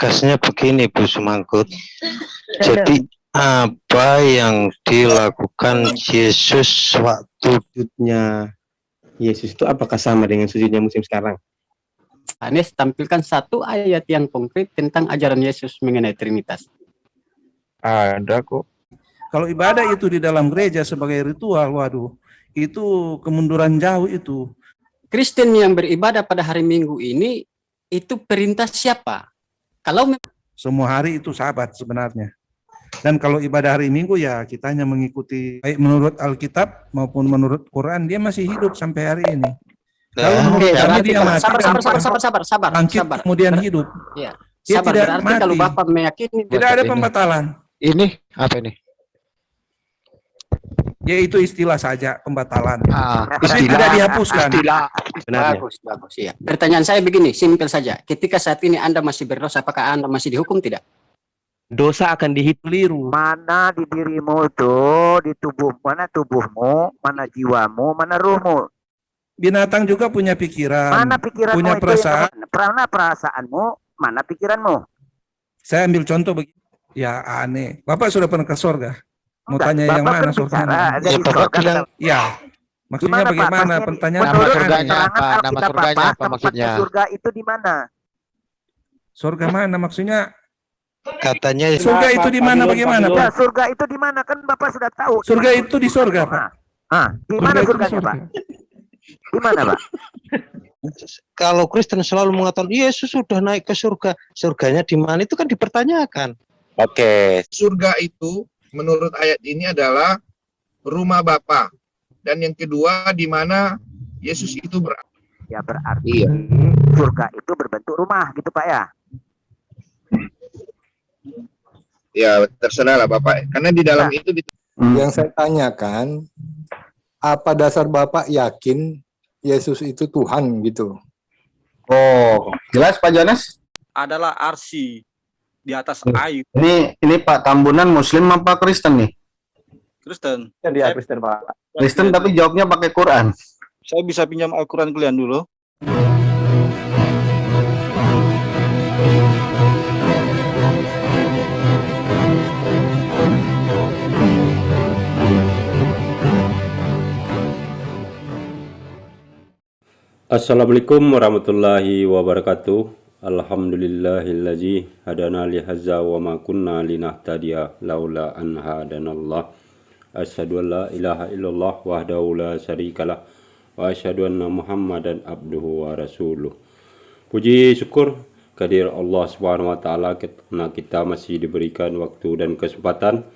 Tegasnya begini, Bu Sumangkut. Jadi apa yang dilakukan Yesus waktu sujudnya Yesus itu apakah sama dengan sujudnya Muslim sekarang? Anies tampilkan satu ayat yang konkret tentang ajaran Yesus mengenai Trinitas. Ada kok. Kalau ibadah itu di dalam gereja sebagai ritual, waduh, itu kemunduran jauh itu. Kristen yang beribadah pada hari Minggu ini, itu perintah siapa? Kalau semua hari itu Sabat sebenarnya. Dan kalau ibadah hari Minggu ya kita hanya mengikuti baik menurut Alkitab maupun menurut Quran, dia masih hidup sampai hari ini. Kalau menurut kami dia mati, sabar, kemudian hidup. Ya. Dia Sabar, tidak berarti mati. kalau Bapak meyakini Tidak ada pembatalan. Ini apa ini? Yaitu istilah saja pembatalan. Tapi Istilah. tidak dihapuskan. Bagus, ya. Pertanyaan saya begini, simpel saja. Ketika saat ini Anda masih berdosa, apakah Anda masih dihukum tidak? Dosa akan dihitung. Mana di dirimu itu, di tubuh, mana tubuhmu, mana jiwamu, mana ruhmu. Binatang juga punya pikiran, Mana pikiranmu punya itu, perasaan. mana perasaanmu, mana pikiranmu. Saya ambil contoh begini. Ya aneh. Bapak sudah pernah ke surga? Mau Enggak, tanya yang Bapak mana kan surga? bicara ada Ya, di Bapak surga. bilang, Ya, maksudnya Gimana, Pak? bagaimana? Maksudnya Pertanyaan Nama menurut surganya keterangan apa? Nama Alkitab surganya Bapak, apa tempatnya maksudnya? surga itu di mana? Surga mana? Maksudnya katanya surga itu di mana? Bagaimana, Ya, Pak? surga itu di mana? Kan Bapak sudah tahu. Surga itu di surga, Pak. Di mana Surga itu di surganya, surga. Pak? Di mana, Pak? kalau Kristen selalu mengatakan Yesus sudah naik ke surga, surganya di mana itu kan dipertanyakan. Oke. Surga itu menurut ayat ini adalah rumah Bapa. Dan yang kedua di mana Yesus itu berada. Ya berarti surga itu berbentuk rumah gitu, Pak ya. Ya terserah lah Bapak. Karena di dalam itu Yang saya tanyakan, apa dasar Bapak yakin Yesus itu Tuhan gitu? Oh, jelas Pak Jonas? Adalah arsi di atas air. Ini Pak Tambunan Muslim apa Kristen nih? Kristen. Dia Kristen Pak. Kristen tapi jawabnya pakai Quran. Saya bisa pinjam Al-Quran kalian dulu. Assalamualaikum warahmatullahi wabarakatuh. Alhamdulillahillazi hadana li hadza wa ma kunna linahtadiya laula an hadanallah. Asyhadu an la ilaha illallah wahdahu la syarikalah wa asyhadu anna Muhammadan abduhu wa rasuluh. Puji syukur kehadirat Allah Subhanahu wa taala karena kita masih diberikan waktu dan kesempatan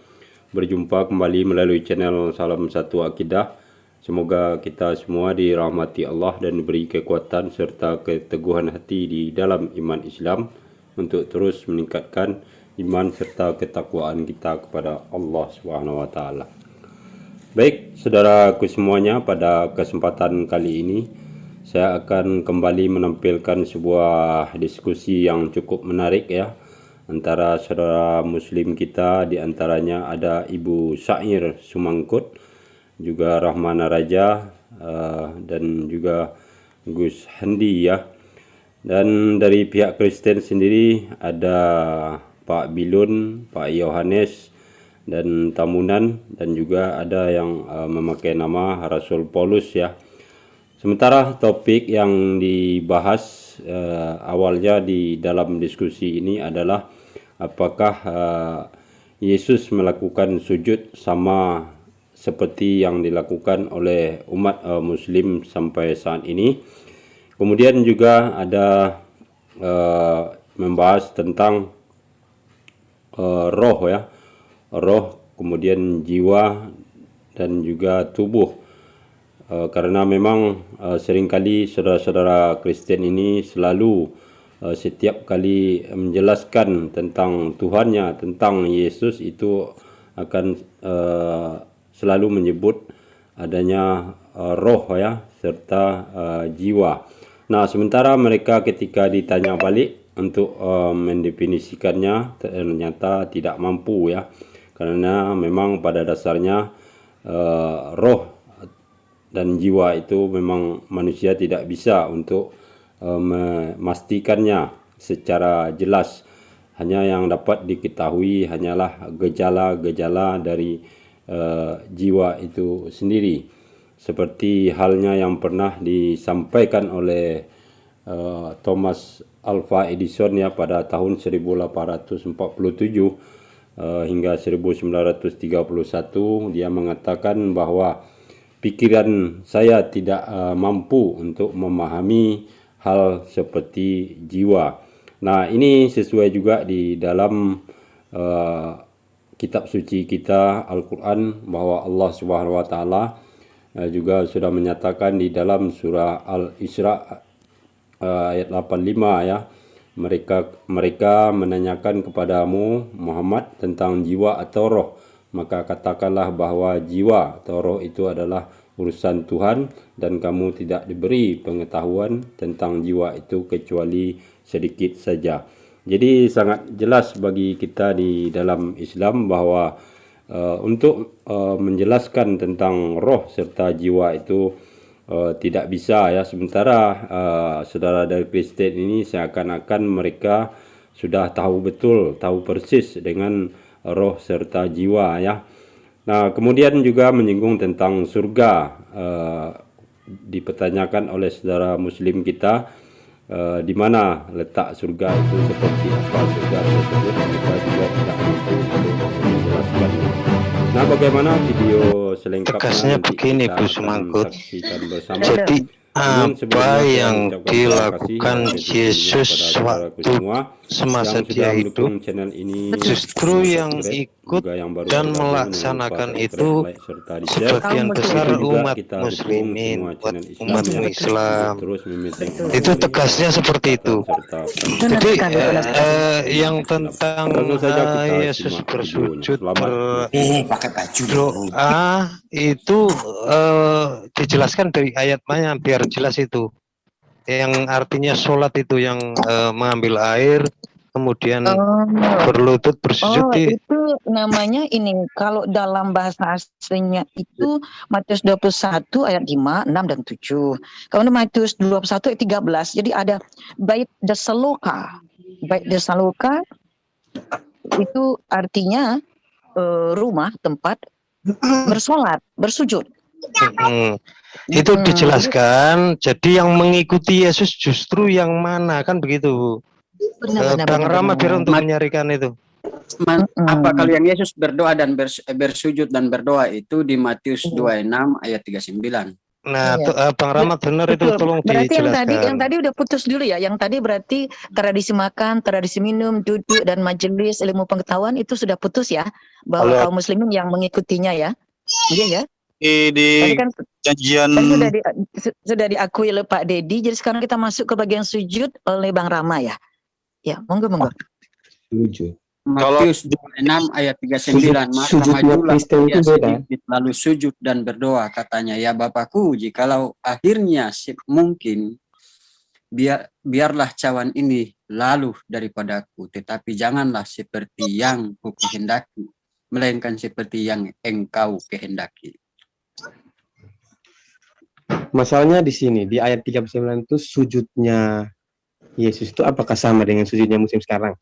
berjumpa kembali melalui channel Salam Satu Akidah. Semoga kita semua dirahmati Allah dan diberi kekuatan serta keteguhan hati di dalam iman Islam untuk terus meningkatkan iman serta ketakwaan kita kepada Allah Subhanahu wa taala. Baik, saudaraku semuanya, pada kesempatan kali ini saya akan kembali menampilkan sebuah diskusi yang cukup menarik ya antara saudara muslim kita, di antaranya ada Ibu Syair Sumangkut, juga Rahmana Raja, dan juga Gus Handi ya. Dan dari pihak Kristen sendiri ada Pak Bilun, Pak Yohanes, dan Tamunan, dan juga ada yang memakai nama Rasul Paulus ya. Sementara topik yang dibahas awalnya di dalam diskusi ini adalah apakah Yesus melakukan sujud sama seperti yang dilakukan oleh umat Muslim sampai saat ini. Kemudian juga ada membahas tentang roh ya, roh, kemudian jiwa dan juga tubuh. Karena memang seringkali saudara-saudara Kristen ini selalu setiap kali menjelaskan tentang Tuhannya, tentang Yesus, itu akan selalu menyebut adanya roh ya serta jiwa. Nah, sementara mereka ketika ditanya balik untuk mendefinisikannya ternyata tidak mampu ya, karena memang pada dasarnya roh dan jiwa itu memang manusia tidak bisa untuk memastikannya secara jelas. Hanya yang dapat diketahui hanyalah gejala-gejala dari jiwa itu sendiri. Seperti halnya yang pernah disampaikan oleh Thomas Alva Edison ya pada tahun 1847 hingga 1931, dia mengatakan bahwa pikiran saya tidak mampu untuk memahami hal seperti jiwa. Nah, ini sesuai juga di dalam kitab suci kita Al-Quran, bahwa Allah Subhanahu wa taala juga sudah menyatakan di dalam surah Al-Isra ayat 85 ya. Mereka menanyakan kepadamu Muhammad tentang jiwa atau roh, maka katakanlah bahwa jiwa atau roh itu adalah urusan Tuhan, dan kamu tidak diberi pengetahuan tentang jiwa itu kecuali sedikit saja. Jadi sangat jelas bagi kita di dalam Islam bahwa untuk menjelaskan tentang roh serta jiwa itu tidak bisa ya. Sementara saudara dari Kristen ini seakan-akan mereka sudah tahu betul, tahu persis dengan roh serta jiwa ya. Nah, kemudian juga menyinggung tentang surga, dipertanyakan oleh saudara Muslim kita, di mana letak surga itu, seperti apa surga tersebut, mereka juga tidak mampu untuk menjelaskan. Nah, bagaimana video selengkapnya? Tegasnya nanti begini, kita Bu akan Sumangkut. saksikan bersama. Jadi Namun apa sebelumnya saya yang mengucapkan terima kasih dilakukan atas dukungannya Yesus kepada saudaraku semua semasa yang dia sudah hidup, mendukung channel ini, justru dengan yang subscribe, ikut juga yang baru dan bergabung, jangan lupa melaksanakan subscribe, itu like, serta di-share. sebagian besar Begitu juga umat kita dukung muslimin, semua umat channel Islam umat yang Islam. terus memetik Itu tegasnya seperti itu. Jadi yang tentang langsung saja kita Yesus simak videonya. bersujud Selamat berdoa itu dijelaskan dari ayat mana biar jelas itu. Yang artinya sholat itu yang mengambil air, kemudian berlutut bersujud. Itu namanya ini, kalau dalam bahasa aslinya itu Matius 21 ayat 5, 6 dan 7. Kalau Matius 21 ayat 13, jadi ada bait desaloka. Bait desaloka itu artinya rumah tempat bersolat, bersujud. Itu dijelaskan. Jadi yang mengikuti Yesus justru yang mana, kan begitu, Bang Rama, biar untuk menyarikan itu. Apa kalian Yesus berdoa dan bersujud dan berdoa itu di Matius 26 ayat 39. Nah, Bang Rama benar itu, tolong berarti dijelaskan. yang tadi udah putus dulu ya. Yang tadi berarti tradisi makan, tradisi minum, duduk dan majelis ilmu pengetahuan itu sudah putus ya, bahwa kaum muslimin yang mengikutinya ya. Iya ya. Di kan janjian sudah diakui oleh Pak Dedi. Jadi sekarang kita masuk ke bagian sujud oleh Bang Rama ya. Ya, monggo. Setuju. Matius 26 ayat 39, maka majulah dia sedikit lalu sujud dan berdoa, katanya, ya Bapakku, jikalau akhirnya mungkin biarlah cawan ini lalu daripadaku, tetapi janganlah seperti yang kukehendaki, melainkan seperti yang engkau kehendaki. Masalahnya di sini, di ayat 39 itu sujudnya Yesus itu apakah sama dengan sujudnya muslim sekarang?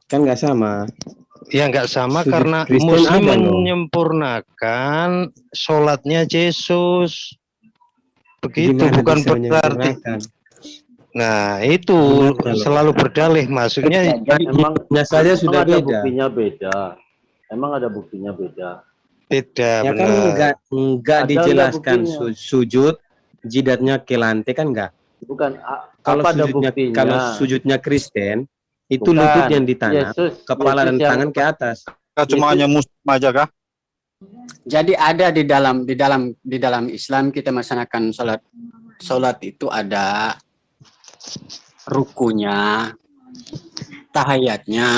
Kan nggak sama. Ya nggak sama, sujud karena Kristen muslim menyempurnakan sholatnya Yesus. Begitu, bukan berarti. Nah, itu selalu berdalih, maksudnya emangnya saja sudah ada beda. Buktinya beda. Emang ada buktinya beda. Beda, ya benar. Kan enggak dijelaskan sujud jidatnya ke lantai kan enggak. Bukan. Kalau sujudnya, kalau sujudnya Kristen itu lutut yang ditanam, kepala dan tangan ke atas. Cuma hanya muslim aja kah? Jadi ada di dalam Islam kita melaksanakan salat itu ada rukunya, tahiyatnya,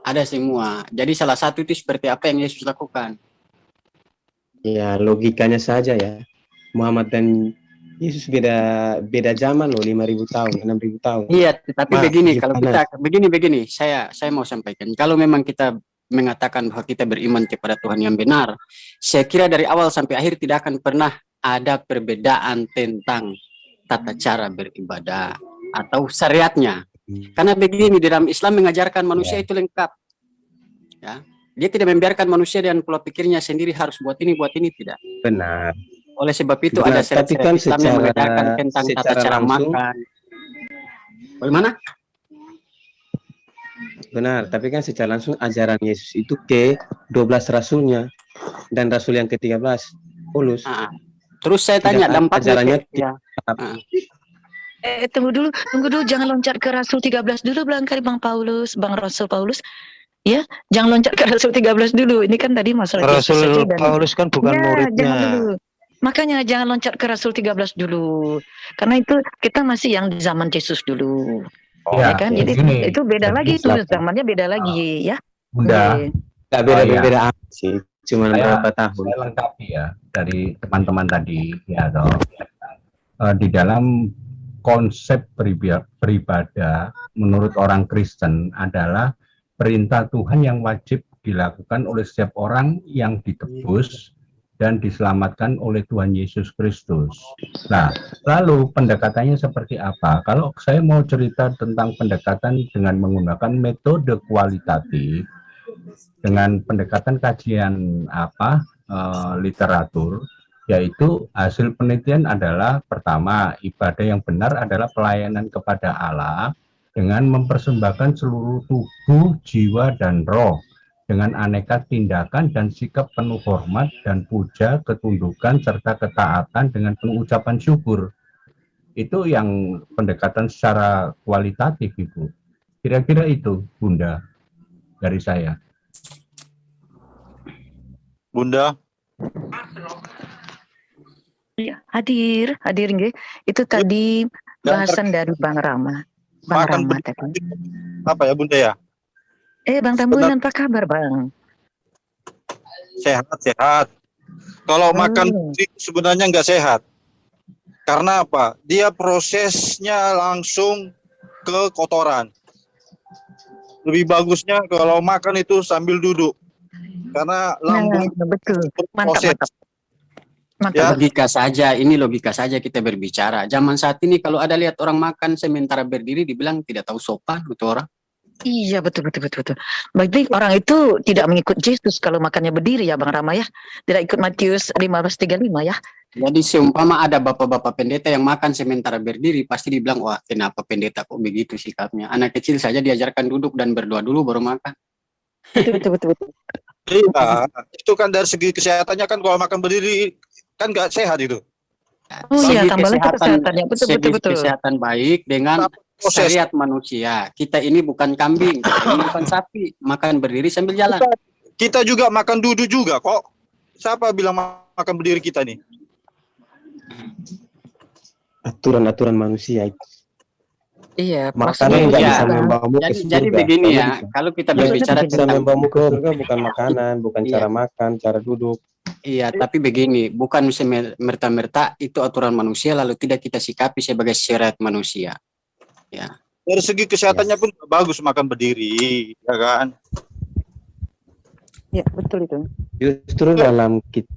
ada semua. Jadi salah satu itu seperti apa yang Yesus lakukan. Ya, logikanya saja ya. Muhammad dan Yesus beda zaman loh, 5.000 tahun, 6.000 tahun. Iya, tapi begini, kalau kita begini, saya mau sampaikan. Kalau memang kita mengatakan bahwa kita beriman kepada Tuhan yang benar, saya kira dari awal sampai akhir tidak akan pernah ada perbedaan tentang tata cara beribadah atau syariatnya. Karena begini, di dalam Islam mengajarkan manusia itu lengkap. Ya. Dia tidak membiarkan manusia dengan pola pikirnya sendiri harus buat ini tidak. Benar. Oleh sebab itu Benar, ada tapi syarat-syarat kan Islam yang mengajarkan tentang tata secara cara langsung, makan. Bagaimana? benar, tapi kan secara langsung ajaran Yesus itu ke 12 rasulnya dan rasul yang ke-13 Paulus. Terus saya tanya dampaknya ajarannya ya. Tunggu dulu, jangan loncat ke Rasul 13 dulu barangkali Bang Rasul Paulus. Ya, jangan loncat ke Rasul 13 dulu. Ini kan tadi masalah Rasul Yesus saja Paulus kan bukan ya, muridnya. Jangan dulu. Makanya jangan loncat ke Rasul 13 dulu. Karena itu kita masih yang di zaman Yesus dulu. Ya kan? Jadi itu beda lagi tuh, zamannya beda lagi ya. Bunda. Enggak beda-beda amat sih. Cuma berapa tahun. Saya lengkapi ya dari teman-teman tadi ya toh. Di dalam konsep beribadah menurut orang Kristen adalah perintah Tuhan yang wajib dilakukan oleh setiap orang yang ditebus dan diselamatkan oleh Tuhan Yesus Kristus. Nah, lalu pendekatannya seperti apa? Kalau saya mau cerita tentang pendekatan dengan menggunakan metode kualitatif, dengan pendekatan kajian literatur, yaitu hasil penelitian adalah pertama, ibadah yang benar adalah pelayanan kepada Allah dengan mempersembahkan seluruh tubuh, jiwa, dan roh dengan aneka tindakan dan sikap penuh hormat dan puja, ketundukan, serta ketaatan dengan penuh ucapan syukur. Itu yang pendekatan secara kualitatif, Ibu. Kira-kira itu, Bunda, dari saya. Bunda. Ya, hadir nggih. Itu tadi bahasan dari Bang Rama. Bang Rama tadi. Apa ya Bunda ya? Bang Tambunan, apa kabar Bang? Sehat. Kalau makan sebenarnya nggak sehat. Karena apa? Dia prosesnya langsung ke kotoran. Lebih bagusnya kalau makan itu sambil duduk. Karena lambung betul. Mantap. Ya. Logika saja kita berbicara. Zaman saat ini kalau ada lihat orang makan sementara berdiri dibilang tidak tahu sopan itu orang. Iya betul. Berarti orang itu tidak mengikut Yesus kalau makannya berdiri ya Bang Rama ya. Tidak ikut Matius 15:35 ya. Jadi seumpama ada bapak-bapak pendeta yang makan sementara berdiri pasti dibilang wah kenapa pendeta kok begitu sikapnya. Anak kecil saja diajarkan duduk dan berdoa dulu baru makan. Betul. Iya, itu kan dari segi kesehatannya kan kalau makan berdiri kan nggak sehat itu. Oh iya, tambah lagi kesehatannya. Betul. Kesehatan baik dengan syariat manusia. Kita ini bukan kambing, kita ini bukan sapi. Makan berdiri sambil jalan. Kita juga makan duduk juga kok. Siapa bilang makan berdiri kita nih? Aturan-aturan manusia itu. Iya, makanan nggak bisa membawamu ke surga. Jadi begini ya, kalau kita berbicara tentang membawamu ke surga bukan makanan, bukan cara makan, cara duduk. Iya, tapi begini, bukan merta-merta itu aturan manusia lalu tidak kita sikapi sebagai syariat manusia. Ya. Dari segi kesehatannya pun bagus makan berdiri, ya kan? Ya, betul itu. Justru dalam kita,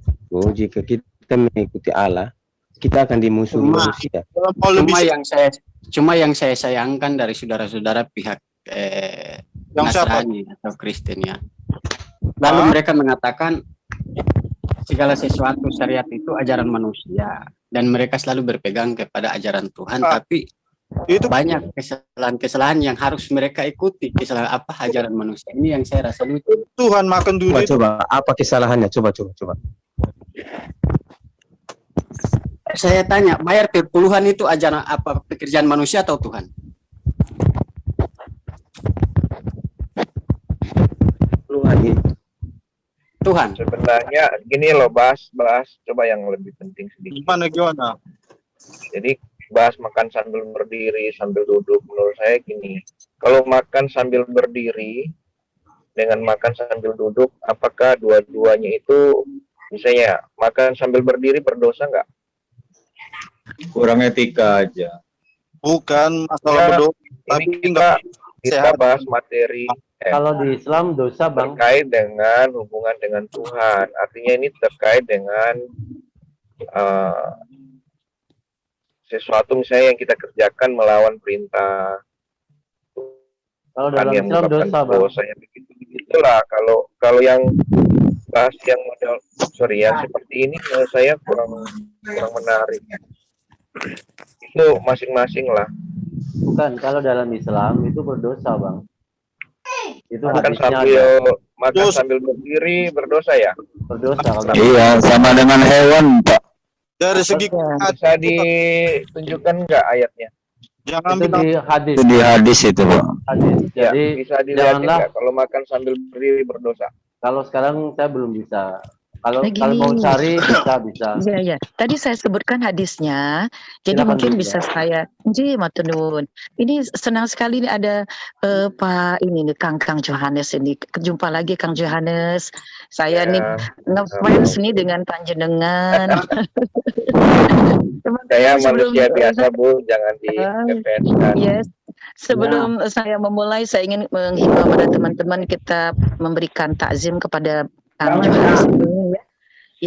jika kita mengikuti Allah, kita akan dimusuhi manusia. Cuma yang saya sayangkan dari saudara-saudara pihak Nasrani atau Kristen ya. Lalu mereka mengatakan segala sesuatu syariat itu ajaran manusia dan mereka selalu berpegang kepada ajaran Tuhan, tapi itu banyak kesalahan-kesalahan yang harus mereka ikuti. Kesalahan apa ajaran manusia ini yang saya rasa lucu. Tuhan makan dulu. Coba apa kesalahannya? Coba. Saya tanya, bayar puluhan itu ajaran apa pekerjaan manusia atau Tuhan? Tuhan. Sebenarnya gini loh, bahas coba yang lebih penting sedikit. Gimana? Jadi bahas makan sambil berdiri, sambil duduk. Menurut saya gini, kalau makan sambil berdiri dengan makan sambil duduk, apakah dua-duanya itu, misalnya makan sambil berdiri berdosa nggak? Kurang etika aja. Bukan masalah berdoa, tapi kita bahas materi. Kalau di Islam dosa Bang terkait dengan hubungan dengan Tuhan. Artinya ini terkait dengan sesuatu misalnya yang kita kerjakan melawan perintah Kalau dalam yang Islam menyebabkan dosa, Bang. dosanya begitulah. Kalau yang bahas yang model seperti ini menurut saya kurang menarik. Itu masing-masing lah. Bukan, kalau dalam Islam itu berdosa, Bang. Itu hadisnya Makan sambil berdiri berdosa ya? berdosa kalau Iya, sama dengan hewan, Pak. Dari segi bisa ditunjukkan nggak ayatnya? Jangan itu di hadis. Itu di hadis itu, Pak. Hadis. Ya, Jadi bisa dilihat janganlah nggak kalau makan sambil berdiri berdosa? kalau sekarang saya belum bisa. Kalau Begini. mau cari bisa. Iya, iya. Tadi saya sebutkan hadisnya, jadi Silakan, mungkin Bu, bisa ya. saya. Matur nuwun. Ini senang sekali nih ada Pak ini nih Kang Johannes ini. Jumpa lagi Kang Johannes. Saya nih ngefans nih dengan panjenengan. Saya Sebelum- manusia biasa, Bu, jangan di-defense-kan. Yes. Sebelum saya memulai, saya ingin menghimbau pada teman-teman kita memberikan takzim kepada Kang Johannes ini ya,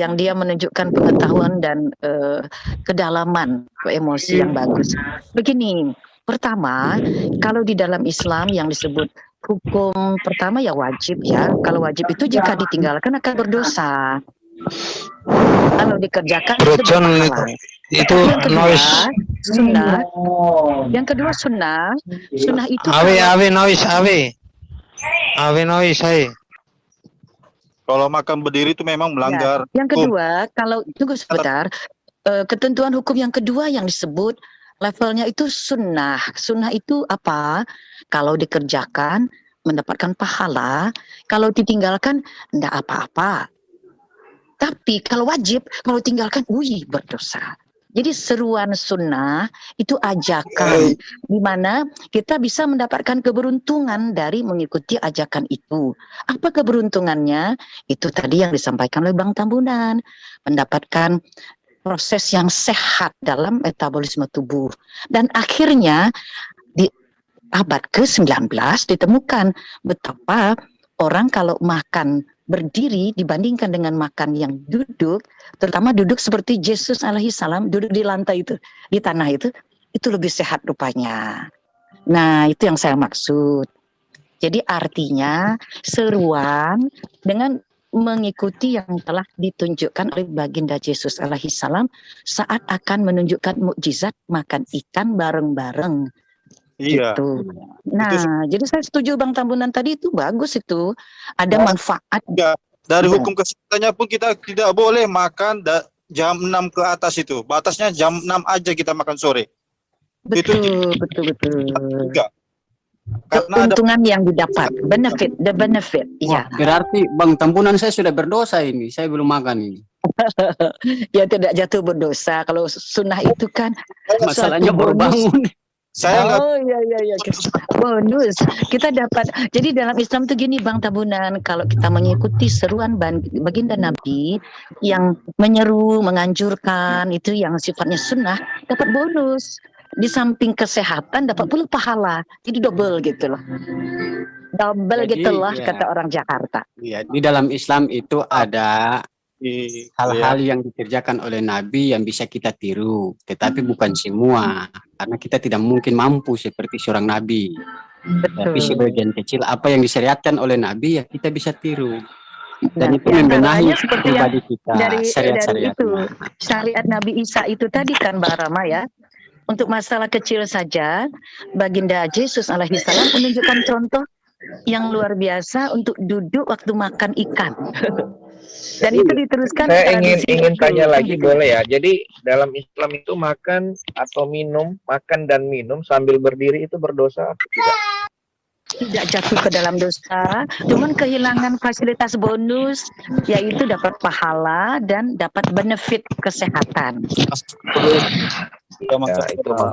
yang dia menunjukkan pengetahuan dan kedalaman emosi yang bagus. Begini, pertama, kalau di dalam Islam yang disebut hukum pertama ya wajib ya. Kalau wajib itu jika ditinggalkan akan berdosa. Kalau dikerjakan itu berpahala. Itu Yang kedua, noise. sunnah. Yang kedua sunnah. Sunnah itu Ave noise, hai. Kalau makan berdiri itu memang melanggar. Yang kedua, kalau tunggu sebentar, ketentuan hukum yang kedua yang disebut levelnya itu sunnah. Sunnah itu apa? Kalau dikerjakan mendapatkan pahala, kalau ditinggalkan tidak apa-apa. Tapi kalau wajib, kalau tinggalkan, berdosa. Jadi seruan sunnah itu ajakan di mana kita bisa mendapatkan keberuntungan dari mengikuti ajakan itu. Apa keberuntungannya? Itu tadi yang disampaikan oleh Bang Tambunan, mendapatkan proses yang sehat dalam metabolisme tubuh. Dan akhirnya di abad ke-19 ditemukan betapa orang kalau makan berdiri dibandingkan dengan makan yang duduk, terutama duduk seperti Yesus alaihissalam duduk di lantai itu, di tanah itu lebih sehat rupanya. Nah, itu yang saya maksud. Jadi artinya seruan dengan mengikuti yang telah ditunjukkan oleh baginda Yesus alaihissalam saat akan menunjukkan mukjizat makan ikan bareng-bareng. Iya. Gitu. Nah, jadi saya setuju Bang Tambunan tadi itu bagus itu. Ada manfaat. Ya, dari hukum kesehatannya pun kita tidak boleh makan jam 6 ke atas itu. Batasnya jam 6 aja kita makan sore. Betul. Enggak. Keuntungan yang didapat, the benefit. Iya. Berarti Bang Tambunan saya sudah berdosa ini. Saya belum makan ini. Ya tidak jatuh berdosa. Kalau sunnah itu kan Masalahnya suatu baru bonus. bangun. Iya. Bonus. Kita dapat. Jadi dalam Islam tuh gini Bang Tambunan, kalau kita mengikuti seruan baginda Nabi yang menyeru, menganjurkan itu yang sifatnya sunnah, dapat bonus. Di samping kesehatan dapat pula pahala. Jadi double gitu loh. Double Jadi, gitulah ya. kata orang Jakarta. Ya, di dalam Islam itu ada hal-hal yang dikerjakan oleh Nabi yang bisa kita tiru, tetapi bukan semua, karena kita tidak mungkin mampu seperti seorang Nabi. Tapi sebagian kecil apa yang disyariatkan oleh Nabi ya kita bisa tiru. Dan itu membenahi seperti pribadi kita, dari syariat-syariat. itu syariat Nabi Isa itu tadi kan Mbak Rama ya. Untuk masalah kecil saja, baginda Yesus alaihissalam menunjukkan contoh yang luar biasa untuk duduk waktu makan ikan. Dan itu diteruskan. Saya ingin tanya lagi boleh ya. Jadi dalam Islam itu makan dan minum sambil berdiri itu berdosa atau tidak? Tidak jatuh ke dalam dosa, cuman kehilangan fasilitas bonus, yaitu dapat pahala dan dapat benefit kesehatan. Ya, itu maksud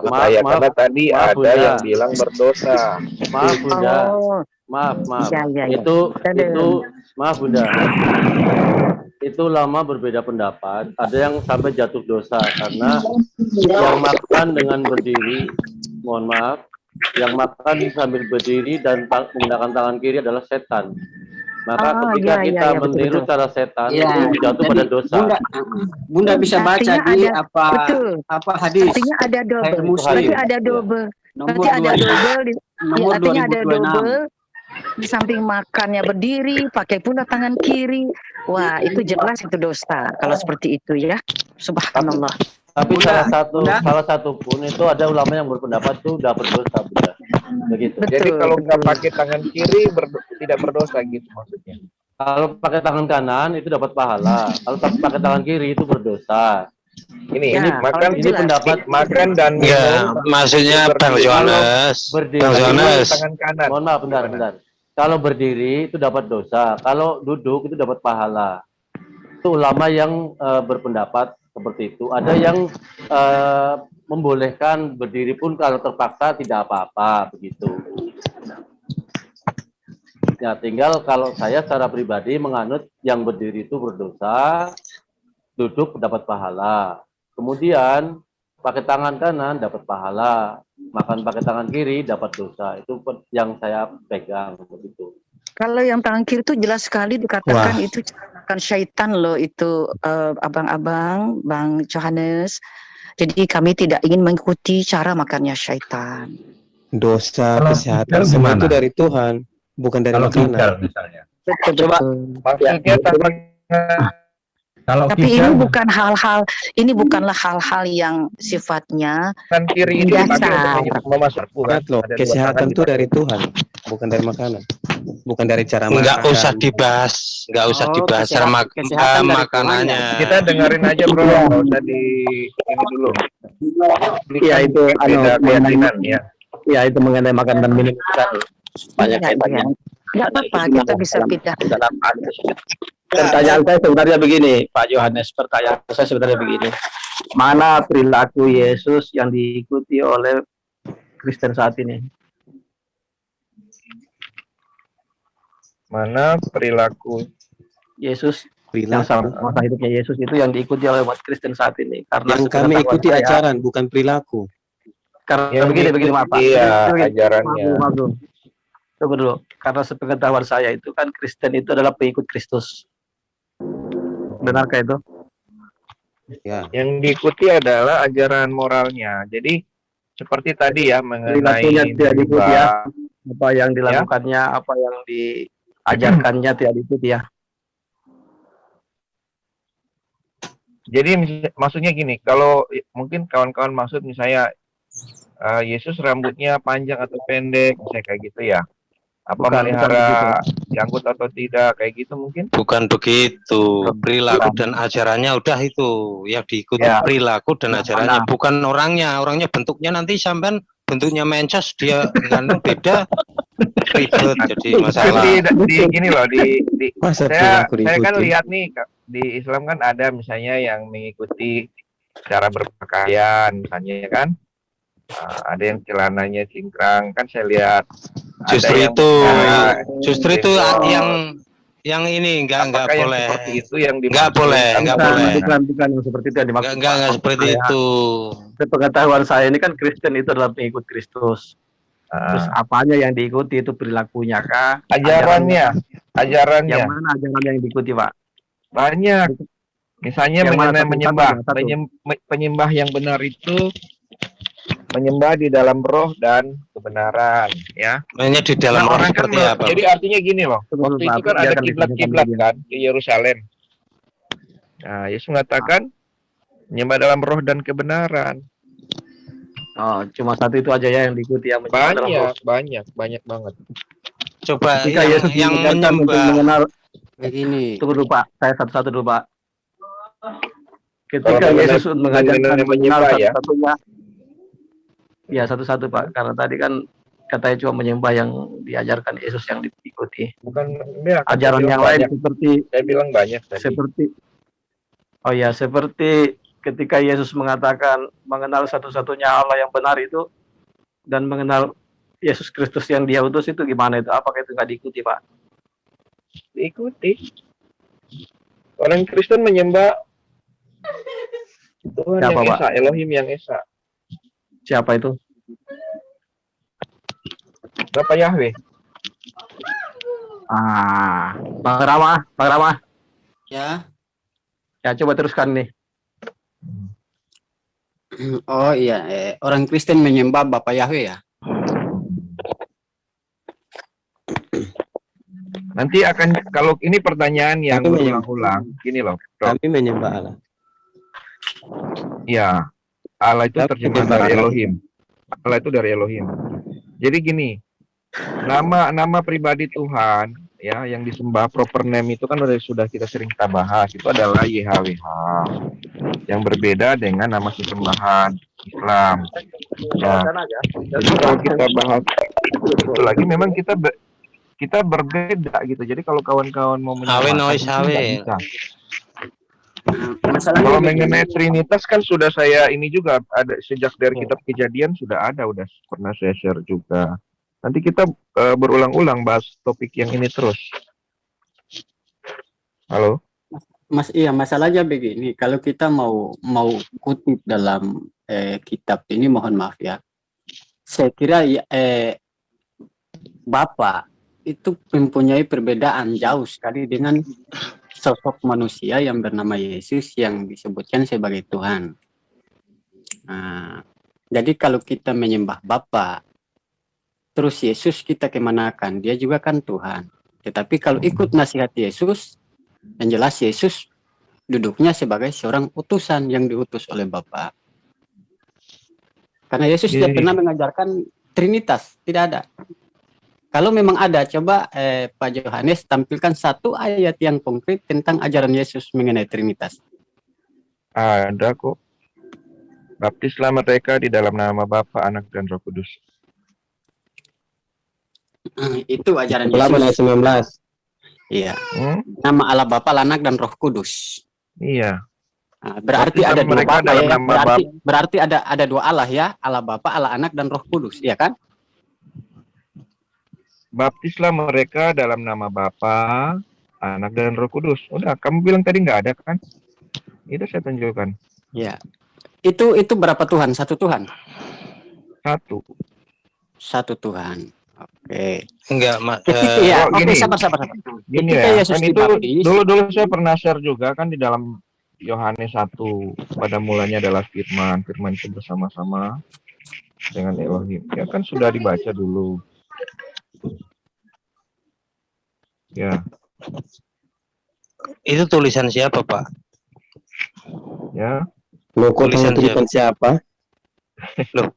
saya karena tadi ada yang bilang berdosa. Maaf Bunda. Maaf. Ya. Itu maaf Bunda. Itu lama berbeda pendapat. Ada yang sampai jatuh dosa karena yang makan dengan berdiri, mohon maaf, yang makan sambil berdiri dan menggunakan tangan kiri adalah setan. Maka ketika kita meniru cara setan, itu jatuh pada dosa. Bunda bisa baca di apa hadis. Artinya ada double. Berarti ada double. Nomor Berarti ada 2 double, nomor artinya ada 2026. double di samping makannya berdiri, pakai pula tangan kiri. Wah, itu jelas itu dosa kalau seperti itu ya. Subhanallah. Tapi Bunda, salah satu pun itu ada ulama yang berpendapat tuh dapat dosa, Bunda. Begitu. Jadi kalau nggak pakai tangan kiri tidak berdosa gitu maksudnya. Kalau pakai tangan kanan itu dapat pahala. Kalau pakai tangan kiri itu berdosa. Ini Ya, makan Ini pendapat makan dan Enggak, minum maksudnya Bang Yohanes. berdiri. Bang Yohanes. tangan kanan. Mohon maaf, bentar. Kalau berdiri itu dapat dosa. Kalau duduk itu dapat pahala. Itu ulama yang berpendapat seperti itu. Ada yang membolehkan berdiri pun kalau terpaksa tidak apa-apa begitu. Ya, tinggal kalau saya secara pribadi menganut yang berdiri itu berdosa, duduk dapat pahala. Kemudian pakai tangan kanan dapat pahala, makan pakai tangan kiri dapat dosa. Itu yang saya pegang begitu. Kalau yang tangan kiri itu jelas sekali dikatakan itu akan syaitan loh itu abang-abang, Bang Johannes. Jadi kami tidak ingin mengikuti cara makannya syaitan. Dosa Kalau kesehatan ginjal semua gimana? itu dari Tuhan, bukan dari Kalau ginjal makanan. misalnya. Coba. Maksudnya tangan Kalau Tapi ini ginjal bukan hal-hal, ini bukanlah hal-hal yang sifatnya tangan kiri itu dipakai dasar. untuk memasuk bukan. Ingat loh, Ada dua kesehatan tangan itu dari Tuhan, bukan dari makanan, bukan dari cara makan. Enggak usah dibahas, enggak usah Oh, dibahas cara kesehatan dari makanannya. Kita dengerin aja bro, nggak usah di ini dulu. Iya itu Beda keyakinan ya. ya itu mengenai makan dan minum kan banyak Iya, kaitannya. Enggak apa-apa, kita bisa pindah. Dalam pertanyaan saya sebenarnya begini, Pak Yohanes, pertanyaan saya sebenarnya begini. Mana perilaku Yesus yang diikuti oleh Kristen saat ini? Mana perilaku Yesus yang masa hidupnya Yesus itu yang diikuti oleh umat Kristen saat ini. Karena Yang kami sepengetahuan ikuti saya- ajaran, bukan perilaku. Karena yang begini maaf Pak. iya Begini. ajarannya. Maaf, Bro. Tunggu dulu. Karena sepengetahuan saya itu kan Kristen itu adalah pengikut Kristus. Benarkah itu? Ya. Yang diikuti adalah ajaran moralnya. Jadi seperti tadi ya mengenai Perilakunya tidak diikuti ya. riba. Apa yang dilakukannya, apa yang diajarkannya tidak diikuti ya. Jadi maksudnya gini, kalau mungkin kawan-kawan maksud misalnya Yesus rambutnya panjang atau pendek, misalnya kayak gitu ya. Apa Bukan melihara janggut atau tidak, kayak gitu mungkin? Bukan begitu. Perilaku dan ajarannya udah itu yang diikuti Ya. perilaku dan ajarannya, bukan orangnya. Orangnya bentuknya nanti sampean bentuknya mencos dia nganu beda ribet jadi masalah. Di gini loh di Masa saya perilaku kan diikuti? lihat nih di Islam kan ada misalnya yang mengikuti cara berpakaian misalnya kan. Ada yang celananya cingkrang kan saya lihat. Justru Ada yang itu, pakai justru itu yang ini enggak apakah yang boleh. seperti itu yang Enggak boleh, enggak boleh. Bukan yang seperti itu yang dimaksud. Enggak seperti itu. Sepengetahuan saya ini kan Kristen itu adalah pengikut Kristus. Terus apanya yang diikuti itu perilakunya kah? Ajarannya. Yang mana ajaran yang diikuti, Pak? Banyak. Misalnya Yang mana mengenai satu-satu? penyembah yang benar itu menyembah di dalam roh dan kebenaran, ya. Mainnya di dalam roh orang seperti kan, apa? jadi artinya gini loh. Waktu itu kan ada kiblat-kiblat kan di Yerusalem. Nah, Yesus mengatakan menyembah dalam roh dan kebenaran. Oh, cuma satu itu aja ya yang diikuti yang menyembah dalam roh. Banyak banget. Coba Ketika Yesus yang mengajarkan untuk menyembah mengenal begini. Tunggu dulu Pak, saya satu-satu dulu Pak. Ketika Kalau Yesus mengajarkan mengenal menyembah ya. satu-satunya, ya satu-satu Pak, karena tadi kan katanya cuma menyembah yang diajarkan Yesus yang diikuti. Bukan ya, Ajaran yang lain seperti saya bilang banyak tadi. Seperti ketika Yesus mengatakan mengenal satu-satunya Allah yang benar itu dan mengenal Yesus Kristus yang Dia utus itu gimana itu? Apakah itu nggak diikuti Pak? Diikuti. Orang Kristen menyembah Tuhan Siapa, yang Pak? Esa, Elohim yang Esa. Siapa itu? Bapak Yahweh. Bang Rama. Ya. Ya coba teruskan nih. Oh iya, orang Kristen menyembah Bapa Yahweh ya. Nanti akan, kalau ini pertanyaan yang Kami menyembah. berulang-ulang, gini loh, Bro. Kami menyembah Allah. Ya, Allah itu Kami terjemahan menyembah dari Allah. Elohim. Allah itu dari Elohim. Jadi gini, nama pribadi Tuhan ya yang disembah proper name itu kan sudah kita sering kita bahas, itu adalah YHWH yang berbeda dengan nama sesembahan Islam. Ya. Jadi kalau kita bahas itu lagi memang kita berbeda gitu. Jadi kalau kawan-kawan mau menyamakan itu nggak bisa. Kalau mengenai Trinitas kan sudah saya ini juga ada sejak dari kitab Kejadian sudah ada, udah pernah saya share juga. Nanti kita berulang-ulang bahas topik yang ini terus. Halo? Mas, iya masalahnya begini, kalau kita mau kutip dalam kitab ini, mohon maaf ya, saya kira Bapak itu mempunyai perbedaan jauh sekali dengan sosok manusia yang bernama Yesus yang disebutkan sebagai Tuhan. Nah, jadi kalau kita menyembah Bapa, terus Yesus kita kemanakan? Dia juga kan Tuhan. Tetapi kalau ikut nasihat Yesus, yang jelas Yesus duduknya sebagai seorang utusan yang diutus oleh Bapa. Karena Yesus tidak pernah mengajarkan Trinitas, tidak ada. Kalau memang ada, coba Pak Yohanes tampilkan satu ayat yang konkret tentang ajaran Yesus mengenai Trinitas. Ada kok. Baptislah mereka di dalam nama Bapa, Anak, dan Roh Kudus. Itu ajaran Yesus. 19. Iya. Nama Allah Bapa, Anak, dan Roh Kudus. Iya. Nah, berarti ada dua Bapa ya. Berarti ada dua Allah ya, Allah Bapa, Allah Anak, dan Roh Kudus, iya kan? Baptislah mereka dalam nama Bapa, Anak, dan Roh Kudus. Udah, kamu bilang tadi nggak ada kan? Itu saya tunjukkan. Ya. Itu berapa Tuhan? Satu Tuhan? Satu Tuhan. Oke. Enggak, Mak. Iya, oke, sabar. Gini ya, kan itu dulu saya pernah share juga kan di dalam Yohanes 1, pada mulanya adalah firman itu bersama-sama dengan Elohim. Ya kan sudah dibaca dulu. Ya. Itu tulisan siapa, Pak? Ya. Loh, kok tulisan siapa? Loh,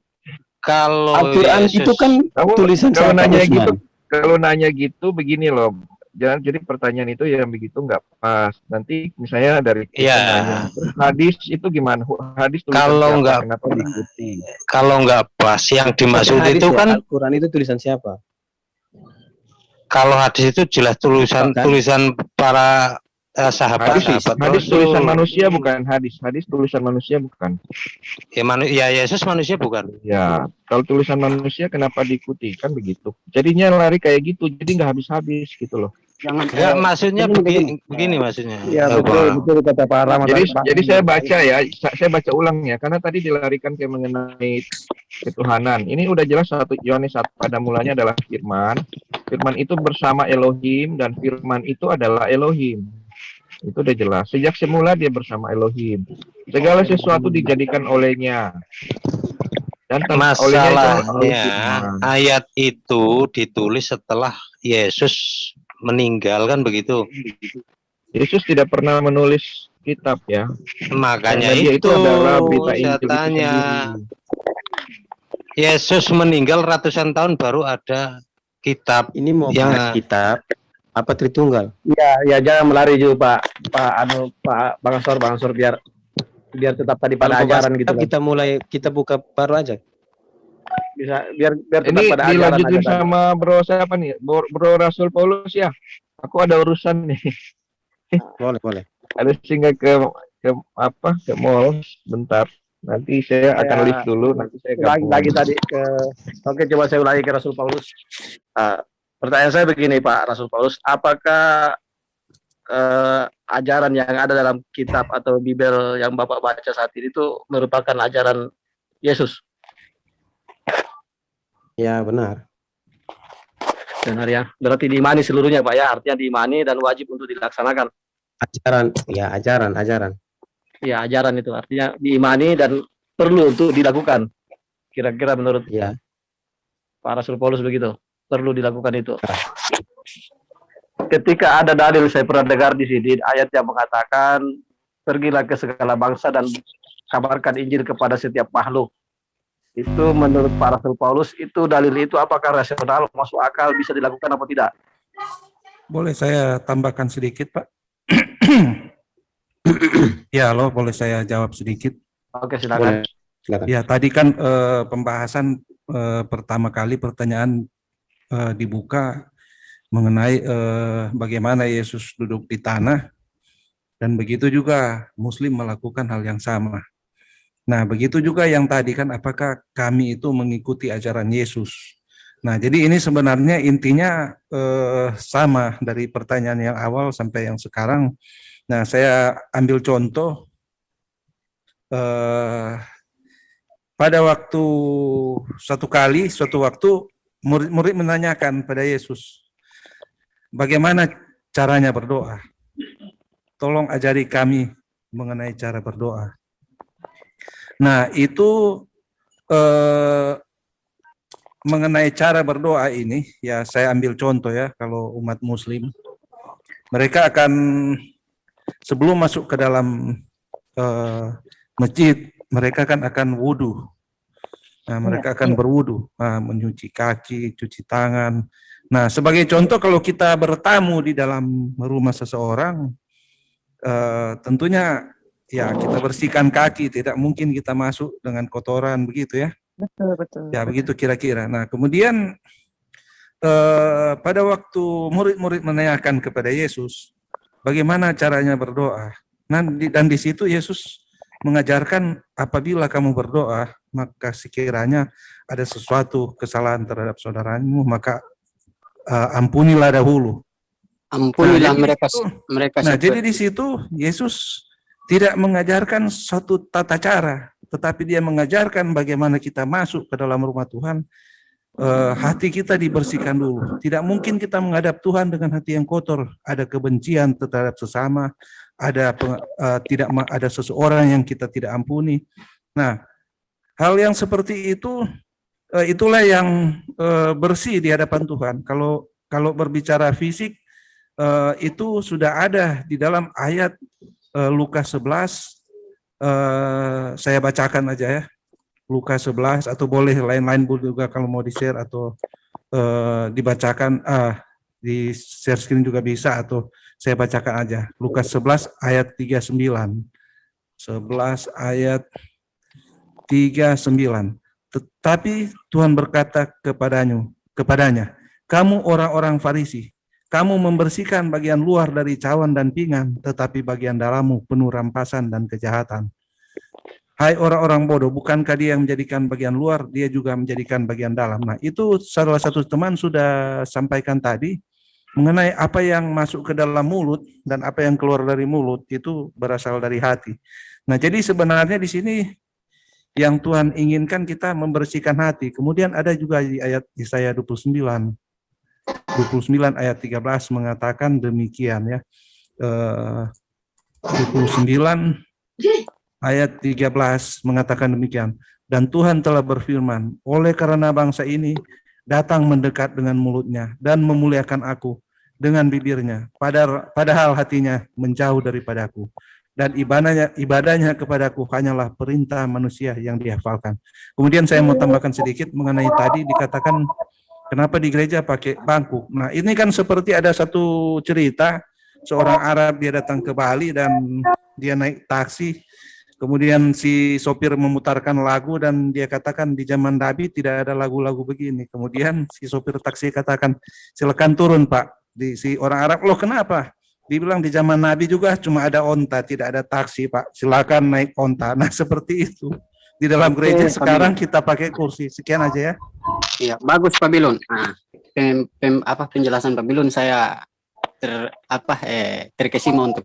kalau Al-Quran itu kan tulisan kalau siapa, nanya Usman? gitu, kalau nanya gitu begini loh. Jangan, jadi pertanyaan itu yang begitu nggak pas. Nanti misalnya dari nanya, hadis itu gimana? Hadis tulisan kalau siapa? nggak Kenapa diikuti? Kalau nggak pas yang dimaksud itu ya, kan Al-Quran itu tulisan siapa? Kalau hadis itu jelas tulisan para sahabat. Hadis tulisan manusia bukan hadis. Hadis tulisan manusia bukan. Ya Yesus manusia bukan. Ya, kalau tulisan manusia kenapa diikuti? Kan begitu. Jadinya lari kayak gitu. Jadi nggak habis-habis gitu loh. Ya, maksudnya begini maksudnya. Ya betul kata Pak Rahmat. Jadi saya baca ya, saya baca ulang ya, karena tadi dilarikan ke mengenai ketuhanan. Ini udah jelas 1 Yohanes 1, pada mulanya adalah firman. Firman itu bersama Elohim dan firman itu adalah Elohim. Itu udah jelas. Sejak semula dia bersama Elohim. Segala sesuatu dijadikan olehnya. Dan masalahnya ayat itu ditulis setelah Yesus meninggal kan begitu. Yesus tidak pernah menulis kitab ya. Makanya itu adalah berita saya tanya. Yesus meninggal ratusan tahun baru ada kitab. Ini mau bahas kitab apa Tritunggal? Ya jangan melari juga Pak Bang Ansor biar tetap tadi pada ajaran gitu. Kita buka baru aja. Bisa biar tetap ini pada ajaran. Ini dilanjutin sama Bro siapa nih? Bro Rasul Paulus ya. Aku ada urusan nih. Boleh. Harus singgah ke mall bentar. Nanti saya akan lift dulu. Nanti saya gabung. Lagi tadi oke, coba saya ulangi ke Rasul Paulus. Pertanyaan saya begini Pak Rasul Paulus, apakah ajaran yang ada dalam kitab atau Bible yang Bapak baca saat ini itu merupakan ajaran Yesus? Ya benar. Benar ya. Berarti diimani seluruhnya Pak ya. Artinya diimani dan wajib untuk dilaksanakan. Ajaran. Ya ajaran itu artinya diimani dan perlu untuk dilakukan. Kira-kira menurut Ya. Pak Rasul Paulus begitu, perlu dilakukan itu. Ketika ada dalil, saya pernah dengar di sini ayat yang mengatakan, pergilah ke segala bangsa dan kabarkan Injil kepada setiap makhluk. Itu menurut Pak Rasul Paulus, itu dalil itu apakah rasional, masuk akal, bisa dilakukan atau tidak? Boleh saya tambahkan sedikit, Pak? Ya, halo, boleh saya jawab sedikit? Oke, silakan. Ya, tadi kan pembahasan pertama kali pertanyaan dibuka mengenai bagaimana Yesus duduk di tanah, dan begitu juga Muslim melakukan hal yang sama. Nah, begitu juga yang tadi kan, apakah kami itu mengikuti ajaran Yesus? Nah, jadi ini sebenarnya intinya sama dari pertanyaan yang awal sampai yang sekarang. Nah, saya ambil contoh pada waktu suatu waktu murid-murid menanyakan pada Yesus, bagaimana caranya berdoa? Tolong ajari kami mengenai cara berdoa. Nah, itu mengenai cara berdoa ini, ya saya ambil contoh ya, kalau umat Muslim, mereka akan sebelum masuk ke dalam masjid, mereka kan akan wudhu. Nah, mereka akan berwudhu, mencuci kaki, cuci tangan. Nah, sebagai contoh, kalau kita bertamu di dalam rumah seseorang, tentunya ya kita bersihkan kaki, tidak mungkin kita masuk dengan kotoran begitu ya. Betul. Ya begitu kira-kira. Nah, kemudian pada waktu murid-murid menanyakan kepada Yesus, bagaimana caranya berdoa? Nah, dan di situ Yesus mengajarkan, apabila kamu berdoa, maka sekiranya ada sesuatu kesalahan terhadap saudaramu, maka ampunilah dahulu. Ampunilah mereka. Nah, jadi di situ Yesus tidak mengajarkan suatu tata cara, tetapi dia mengajarkan bagaimana kita masuk ke dalam rumah Tuhan. Hati kita dibersihkan dulu. Tidak mungkin kita menghadap Tuhan dengan hati yang kotor. Ada kebencian terhadap sesama, tidak ada seseorang yang kita tidak ampuni. Nah, hal yang seperti itu, itulah yang bersih di hadapan Tuhan. Kalau berbicara fisik, itu sudah ada di dalam ayat Lukas 11. Saya bacakan aja ya. Lukas 11, atau boleh lain-lain juga kalau mau di-share atau dibacakan, di share screen juga bisa, atau saya bacakan aja. Lukas 11 ayat 39. 11 ayat 39. Tetapi Tuhan berkata kepadanya, kamu orang-orang Farisi, kamu membersihkan bagian luar dari cawan dan pinggan, tetapi bagian dalammu penuh rampasan dan kejahatan. Hai orang-orang bodoh, bukankah dia yang menjadikan bagian luar, dia juga menjadikan bagian dalam. Nah, itu salah satu teman sudah sampaikan tadi, mengenai apa yang masuk ke dalam mulut dan apa yang keluar dari mulut, itu berasal dari hati. Nah, jadi sebenarnya di sini yang Tuhan inginkan kita membersihkan hati. Kemudian ada juga di ayat Yesaya 29 ayat 13 mengatakan demikian ya. 29 ayat 13 mengatakan demikian. Dan Tuhan telah berfirman, oleh karena bangsa ini datang mendekat dengan mulutnya dan memuliakan aku dengan bibirnya, padahal hatinya menjauh daripadaku. Dan ibadahnya kepadaku hanyalah perintah manusia yang dihafalkan. Kemudian saya mau tambahkan sedikit mengenai tadi dikatakan kenapa di gereja pakai bangku. Nah, ini kan seperti ada satu cerita, seorang Arab dia datang ke Bali dan dia naik taksi. Kemudian si sopir memutarkan lagu dan dia katakan di zaman Nabi tidak ada lagu-lagu begini. Kemudian si sopir taksi katakan, silakan turun Pak. Si orang Arab, loh kenapa? Dibilang di zaman Nabi juga cuma ada onta, tidak ada taksi Pak. Silakan naik onta. Nah seperti itu. Di dalam gereja sekarang kita pakai kursi. Sekian aja ya. Iya, bagus Pak Bilun. Nah, penjelasan Pak Bilun saya terkesima untuk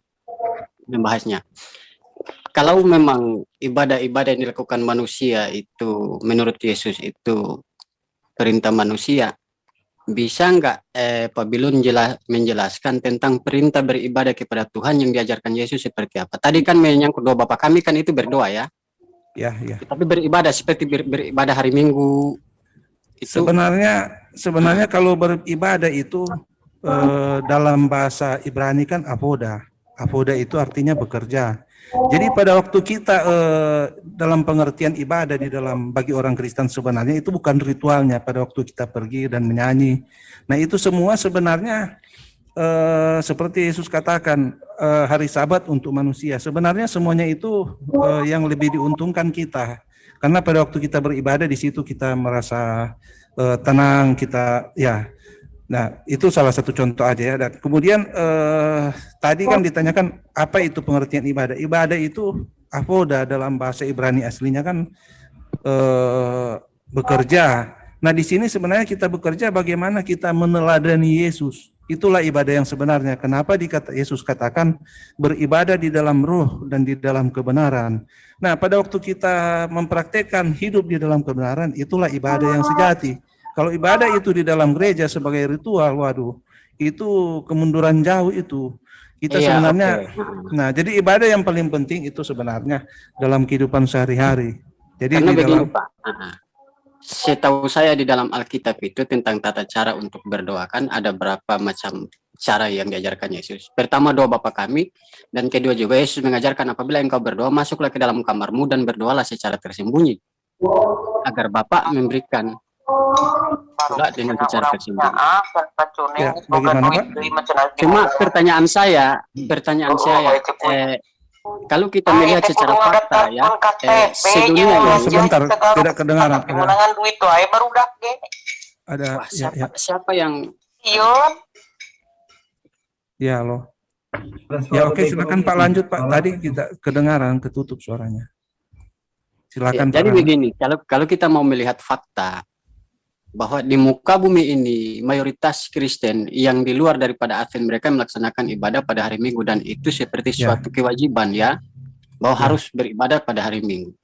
membahasnya. Kalau memang ibadah-ibadah yang dilakukan manusia itu menurut Yesus itu perintah manusia, bisa enggak Pak Bilun menjelaskan tentang perintah beribadah kepada Tuhan yang diajarkan Yesus seperti apa? Tadi kan menyangkut doa Bapa kami kan itu berdoa ya. Ya, ya. Tapi beribadah seperti beribadah hari Minggu itu sebenarnya kalau beribadah itu dalam bahasa Ibrani kan avoda. Avoda itu artinya bekerja. Jadi pada waktu kita dalam pengertian ibadah di dalam bagi orang Kristen sebenarnya itu bukan ritualnya pada waktu kita pergi dan menyanyi. Nah itu semua sebenarnya seperti Yesus katakan hari Sabat untuk manusia. Sebenarnya semuanya itu yang lebih diuntungkan kita. Karena pada waktu kita beribadah di situ kita merasa tenang, kita ya. Nah, itu salah satu contoh aja ya. Dan kemudian tadi kan ditanyakan apa itu pengertian ibadah. Ibadah itu avoda dalam bahasa Ibrani aslinya kan bekerja. Nah, di sini sebenarnya kita bekerja bagaimana kita meneladani Yesus. Itulah ibadah yang sebenarnya. Kenapa Yesus katakan beribadah di dalam roh dan di dalam kebenaran. Nah, pada waktu kita mempraktekkan hidup di dalam kebenaran, itulah ibadah yang sejati. Kalau ibadah itu di dalam gereja sebagai ritual, waduh, itu kemunduran jauh itu. Kita sebenarnya, nah jadi ibadah yang paling penting itu sebenarnya dalam kehidupan sehari-hari. Jadi karena di begini dalam, Pak, setahu saya di dalam Alkitab itu tentang tata cara untuk berdoa kan ada berapa macam cara yang diajarkan Yesus. Pertama doa Bapa kami, dan kedua juga Yesus mengajarkan apabila engkau berdoa masuklah ke dalam kamarmu dan berdoalah secara tersembunyi agar Bapa memberikan pula dengan bicara tersembunyi. ya, bagaimana Pak? Cuma pertanyaan saya kalau kita melihat secara fakta ya, sedunia Ya, ini sebentar, tidak kedengaran. Ada, wah, ya, siapa yang ya loh. Ya oke, silakan Pak lanjut Pak. Tadi kita kedengaran, ketutup suaranya. Silakan Pak. jadi Rahmat. begini, kalau kita mau melihat fakta bahwa di muka bumi ini mayoritas Kristen yang di luar daripada Advent mereka melaksanakan ibadah pada hari Minggu dan itu seperti suatu kewajiban ya bahwa harus beribadah pada hari Minggu.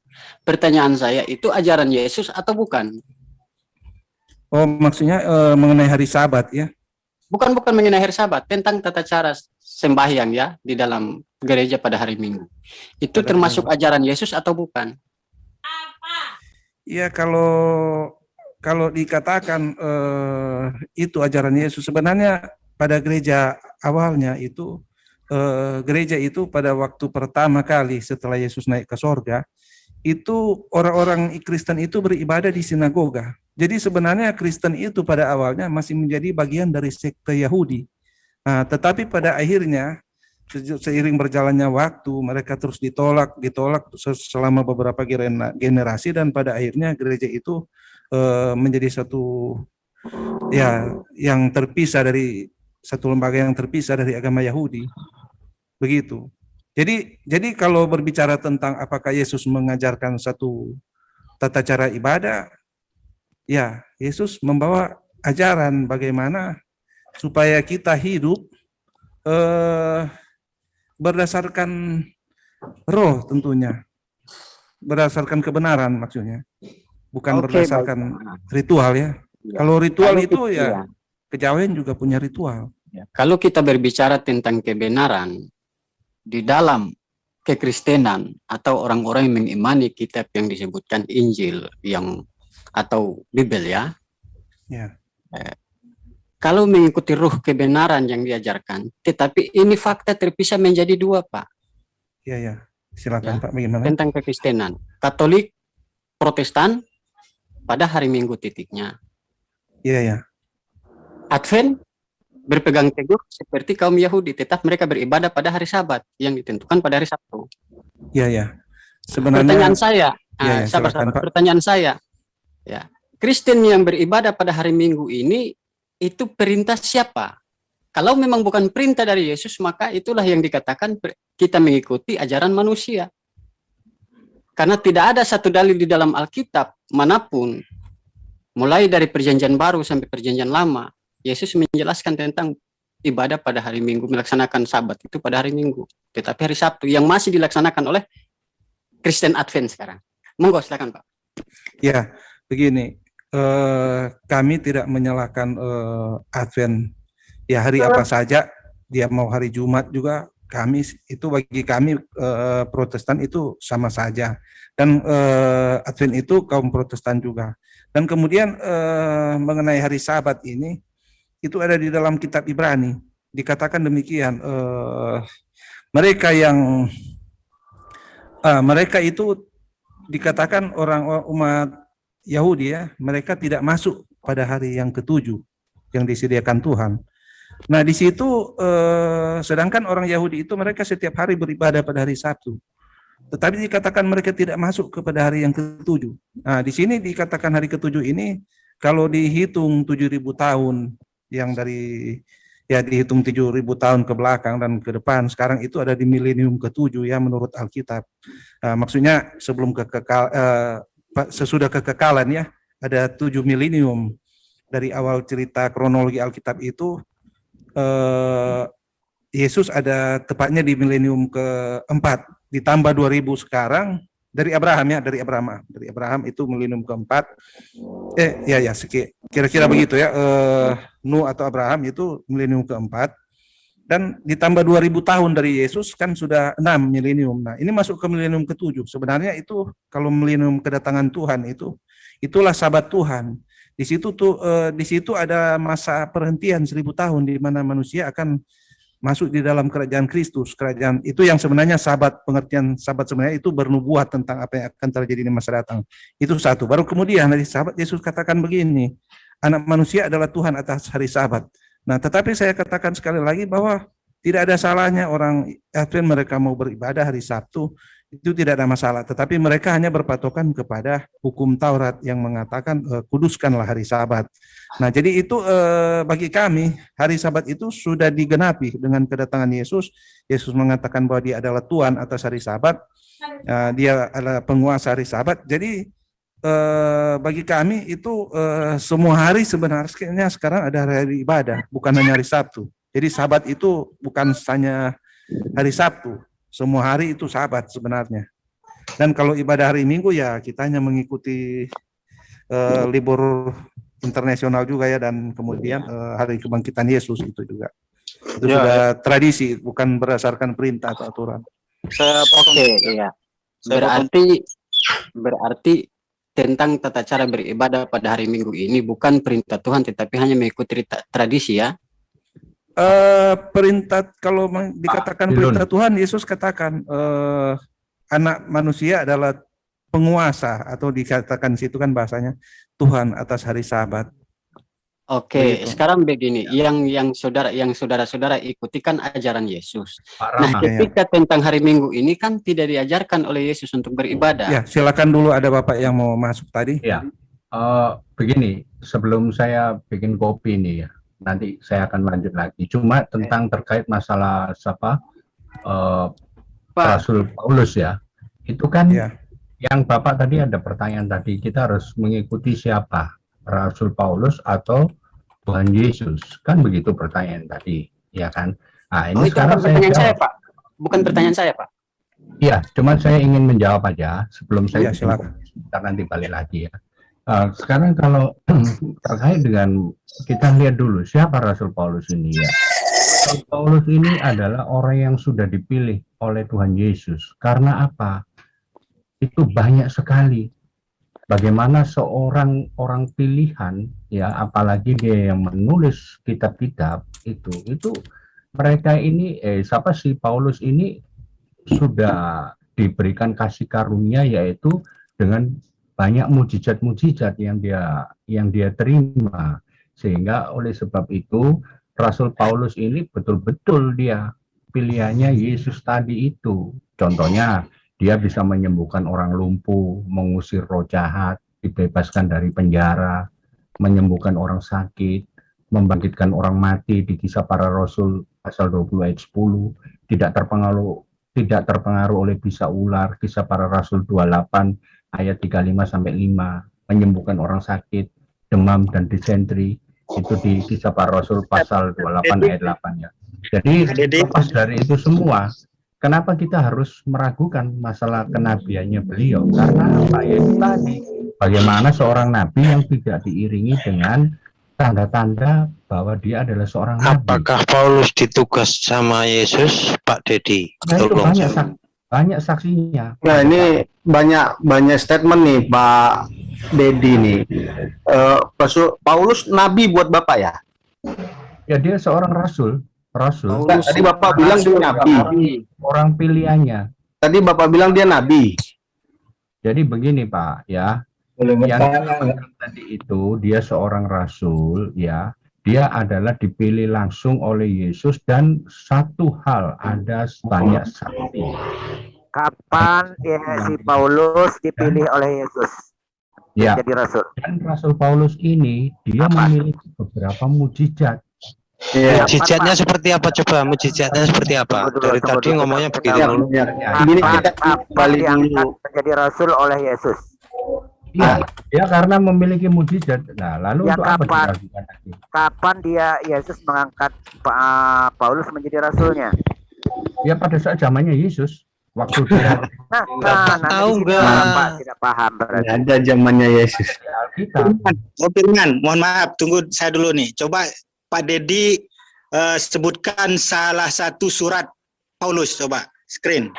Pertanyaan saya itu ajaran Yesus atau bukan? Oh maksudnya mengenai hari Sabat ya? Bukan mengenai hari Sabat, tentang tata cara sembahyang ya di dalam gereja pada hari Minggu. Itu termasuk ajaran Yesus atau bukan? Ya kalau dikatakan itu ajaran Yesus, sebenarnya pada gereja awalnya itu gereja itu pada waktu pertama kali setelah Yesus naik ke sorga itu orang-orang Kristen itu beribadah di sinagoga. Jadi sebenarnya Kristen itu pada awalnya masih menjadi bagian dari sekte Yahudi. Nah, tetapi pada akhirnya seiring berjalannya waktu mereka terus ditolak selama beberapa generasi dan pada akhirnya gereja itu menjadi satu ya yang terpisah dari satu lembaga yang terpisah dari agama Yahudi. Begitu. Jadi kalau berbicara tentang apakah Yesus mengajarkan satu tata cara ibadah, ya Yesus membawa ajaran bagaimana supaya kita hidup berdasarkan roh tentunya. Berdasarkan kebenaran maksudnya. Bukan berdasarkan ritual ya. Kalau ritual itu ya kejawen juga punya ritual. Kalau kita berbicara tentang kebenaran di dalam kekristenan atau orang-orang yang mengimani kitab yang disebutkan Injil yang atau Bibel ya. Kalau mengikuti ruh kebenaran yang diajarkan, tetapi ini fakta terpisah menjadi dua, Pak. Ya. Silakan Pak, bagaimana? Tentang kekristenan, Katolik, Protestan pada hari Minggu titiknya. Iya. Advent berpegang teguh seperti kaum Yahudi, tetap mereka beribadah pada hari Sabat yang ditentukan pada hari Sabtu. Iya. Sebenarnya pertanyaan saya, silakan, Pak. pertanyaan saya, ya, Kristen yang beribadah pada hari Minggu ini itu perintah siapa? Kalau memang bukan perintah dari Yesus, maka itulah yang dikatakan kita mengikuti ajaran manusia. Karena tidak ada satu dalil di dalam Alkitab manapun, mulai dari Perjanjian Baru sampai Perjanjian Lama, Yesus menjelaskan tentang ibadah pada hari Minggu, melaksanakan Sabat itu pada hari Minggu. Tetapi hari Sabtu yang masih dilaksanakan oleh Kristen Advent sekarang. Monggo silakan Pak. Ya, begini, kami tidak menyalahkan Advent. Ya hari apa saja, dia mau hari Jumat juga bagi kami Protestan itu sama saja, dan Advent itu kaum Protestan juga. Dan kemudian mengenai hari Sabat ini itu ada di dalam kitab Ibrani, dikatakan demikian, mereka itu dikatakan orang umat Yahudi ya, mereka tidak masuk pada hari yang ketujuh yang disediakan Tuhan. Nah di situ sedangkan orang Yahudi itu mereka setiap hari beribadah pada hari Sabtu, tetapi dikatakan mereka tidak masuk kepada hari yang ketujuh. Nah di sini dikatakan hari ketujuh ini kalau dihitung 7.000 tahun yang dihitung 7.000 tahun ke belakang dan ke depan, sekarang itu ada di milenium ke-7 ya menurut Alkitab. Maksudnya sebelum sesudah kekekalan ya, ada 7 milenium. Dari awal cerita kronologi Alkitab itu Yesus ada tepatnya di milenium ke-4, ditambah 2000 sekarang dari Abraham ya, dari Abraham itu milenium ke-4. Kira-kira begitu ya. Nuh atau Abraham itu milenium ke-4, dan ditambah 2000 tahun dari Yesus kan sudah 6 milenium. Nah, ini masuk ke milenium ke-7. Sebenarnya itu kalau milenium kedatangan Tuhan itulah Sabat Tuhan. Di situ ada masa perhentian 1000 tahun di mana manusia akan masuk di dalam kerajaan Kristus. Kerajaan itu yang sebenarnya Sabat, pengertian Sabat sebenarnya itu bernubuat tentang apa yang akan terjadi di masa datang. Itu satu. Baru kemudian dari Sabat Yesus katakan begini, anak manusia adalah Tuhan atas hari Sabat. Nah, tetapi saya katakan sekali lagi bahwa tidak ada salahnya orang Advent mereka mau beribadah hari Sabtu, itu tidak ada masalah. Tetapi mereka hanya berpatokan kepada hukum Taurat yang mengatakan kuduskanlah hari Sabat. Nah, jadi itu bagi kami hari Sabat itu sudah digenapi dengan kedatangan Yesus. Yesus mengatakan bahwa dia adalah Tuhan atas hari Sabat. Dia adalah penguasa hari Sabat. Jadi bagi kami itu semua hari sebenarnya sekarang ada hari ibadah, bukan hanya hari Sabtu. Jadi Sabat itu bukan hanya hari Sabtu, semua hari itu Sabat sebenarnya. Dan kalau ibadah hari Minggu ya kita hanya mengikuti libur internasional juga ya, dan kemudian hari kebangkitan Yesus itu juga. Itu sudah tradisi, bukan berdasarkan perintah atau aturan. Iya. Berarti tentang tata cara beribadah pada hari Minggu ini bukan perintah Tuhan, tetapi hanya mengikuti tradisi ya. Perintah, kalau dikatakan perintah Tuhan, Yesus katakan anak manusia adalah penguasa, atau dikatakan situ kan bahasanya Tuhan atas hari Sabat. Oke, sekarang begini, yang saudara-saudara ikuti kan ajaran Yesus. Nah, ketika tentang hari Minggu ini kan tidak diajarkan oleh Yesus untuk beribadah. Ya, silakan dulu, ada Bapak yang mau masuk tadi. Ya, begini, sebelum saya bikin kopi nih ya, nanti saya akan lanjut lagi. Cuma tentang terkait masalah Rasul Paulus ya, itu kan yang Bapak tadi ada pertanyaan tadi, kita harus mengikuti siapa? Rasul Paulus atau Tuhan Yesus, kan begitu pertanyaan tadi, ya kan? Nah, ini sekarang pertanyaan saya, Pak. Bukan pertanyaan saya, Pak. Iya, cuma saya ingin menjawab aja sebelum saya silakan. Nanti balik lagi ya. Sekarang kalau terkait dengan, kita lihat dulu siapa Rasul Paulus ini ya. Rasul Paulus ini adalah orang yang sudah dipilih oleh Tuhan Yesus. Karena apa? Itu banyak sekali. Bagaimana seorang orang pilihan ya, apalagi dia yang menulis kitab-kitab itu mereka ini siapa sih Paulus ini sudah diberikan kasih karunia, yaitu dengan banyak mujizat-mujizat yang dia terima, sehingga oleh sebab itu Rasul Paulus ini betul-betul dia pilihannya Yesus tadi itu. Contohnya dia bisa menyembuhkan orang lumpuh, mengusir roh jahat, dibebaskan dari penjara, menyembuhkan orang sakit, membangkitkan orang mati di Kisah Para Rasul pasal 20 ayat 10, tidak terpengaruh oleh bisa ular, Kisah Para Rasul 28 ayat 35 sampai 5, menyembuhkan orang sakit, demam dan disentri, itu di Kisah Para Rasul pasal 28 ayat 8 ya. Jadi lepas dari itu semua, kenapa kita harus meragukan masalah kenabiannya beliau? Karena apa ya, tadi bagaimana seorang nabi yang tidak diiringi dengan tanda-tanda bahwa dia adalah seorang nabi. Apakah Paulus ditugas sama Yesus, Pak Dedi? Nah, itu Tolong. banyak saksinya. Nah, ini banyak statement nih Pak Dedi nih. Paulus nabi buat Bapak ya? Ya, dia seorang rasul. Nah, tadi Bapak bilang dia nabi. Orang pilihannya. Tadi Bapak bilang dia nabi. Jadi begini Pak, ya. Yang tadi itu dia seorang rasul, ya. Dia adalah dipilih langsung oleh Yesus, dan satu hal, ada banyak saksi. Kapan si Paulus dipilih oleh Yesus Ya. jadi rasul? Dan Rasul Paulus ini dia memiliki beberapa mujizat. Mujizatnya seperti apa coba? Mujizatnya seperti apa? Dari tadi ngomongnya begitu dulu. Ini kita balik diangkat menjadi rasul oleh Yesus. Iya, dia karena memiliki mujizat. Nah, lalu Ya, untuk apa kapan? diragukan lagi? Kapan dia Yesus mengangkat Paulus menjadi rasulnya? Ya pada saat zamannya Yesus, waktu dia tahu Pak tidak paham berarti. Ada zamannya Yesus. Firman, mohon maaf, tunggu saya dulu nih. Coba Pak Dedi sebutkan salah satu surat Paulus, coba screen.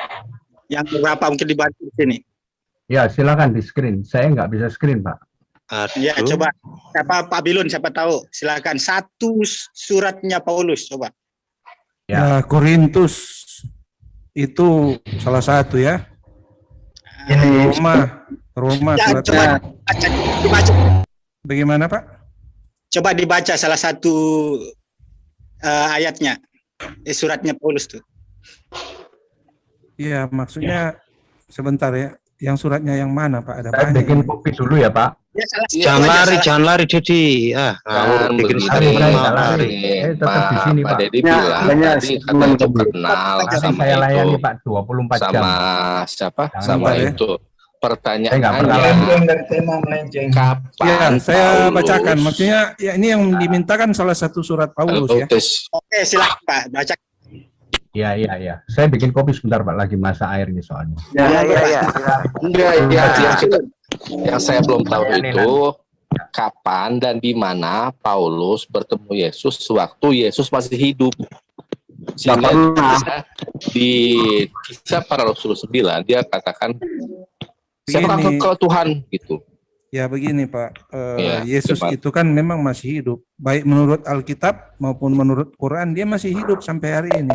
Yang berapa mungkin dibantu di sini. Ya, silakan di screen. Saya nggak bisa screen, Pak. Ya, coba. Siapa Pak Bilun, siapa tahu. Silakan satu suratnya Paulus, coba. Ya, Korintus itu salah satu ya. Roma Ya, suratnya. coba dibaca. Bagaimana Pak? Coba dibaca salah satu ayatnya. Suratnya Paulus tuh. Iya, maksudnya sebentar ya. Yang suratnya yang mana Pak? Ada Saya banyak. bikin kopi dulu ya, Pak. Jangan lari Dedi. Bikin lari. Tetap di sini, Pak Pak. Dedi bilang tadi katanya itu kenal sama saya layani, itu, Pak, 24 jam. sama siapa? Jangan Sama lupa ya. itu. Saya nggak pernah Pertanyaannya, kapan Ya, saya Paulus- bacakan. Maksudnya ya ini yang dimintakan salah satu surat Paulus ya. Oke, silakan Pak, baca. Iya. Saya bikin kopi sebentar, Pak. Lagi masak air nih soalnya. Enggak, yang saya belum tahu itu kapan dan di mana Paulus bertemu Yesus waktu Yesus masih hidup. Sehingga di kisah para Rasul 9 dia katakan siapa kalau Tuhan gitu. Ya begini Pak, Ya, Yesus cepat. itu kan memang masih hidup. Baik menurut Alkitab maupun menurut Quran dia masih hidup sampai hari ini.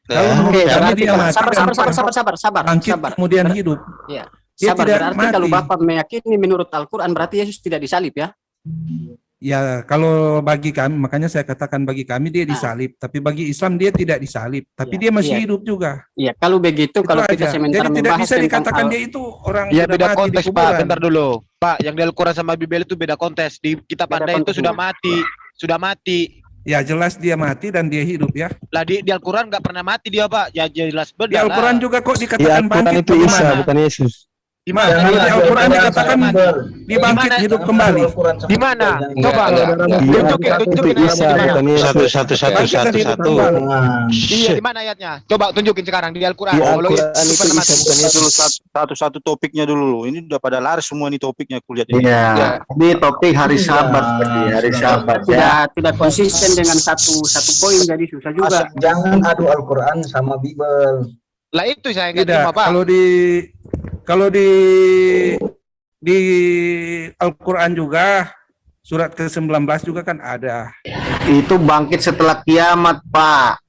Kalau menurut kami dia mati dan Sabar. bangkit kemudian hidup. Ya. Dia Sabar, tidak berarti mati. kalau Bapak meyakini menurut Al-Quran berarti Yesus tidak disalib ya? Ya kalau bagi kami, makanya saya katakan bagi kami dia disalib. Tapi bagi Islam dia tidak disalib. Tapi dia masih iya. hidup juga. Iya, kalau begitu, Itu kalau aja. kita sementara Jadi tidak membahas bisa tentang dikatakan hal- dia itu orang Ya sudah beda mati di konteks Pak, kuburan. bentar dulu. Pak, yang di Al-Quran sama Bibel itu beda konteks. Di kitab Anda itu sudah mati. Ya jelas dia mati dan dia hidup ya. Lah di Al-Quran nggak pernah mati dia Pak. Ya jelas Di benar. Al-Quran juga kok dikatakan bangkit itu Isa, bagaimana? bukan Yesus. Di mana? Di Al-Quran dikatakan dia bangkit hidup kembali. Di mana? Coba tunjukin Isa, bukan Yesus. Satu. Iya, di mana ayatnya? Coba tunjukin sekarang di Al-Quran. Di Kalau Al-Quran itu Yesus pernah Isa, mati. bukan Yesus. Satu-satu topiknya dulu. Ini udah pada lari semua nih topiknya kulihat ini. Iya, ini topik hari Sabat tadi, hari Sabat ya. tidak konsisten dengan satu poin, jadi susah juga. Jangan adu Al-Quran sama Bible. Lah itu saya nggak Tidak. terima Pak. Kalau di Al-Quran juga surat ke-19 juga kan ada. Itu bangkit setelah kiamat, Pak.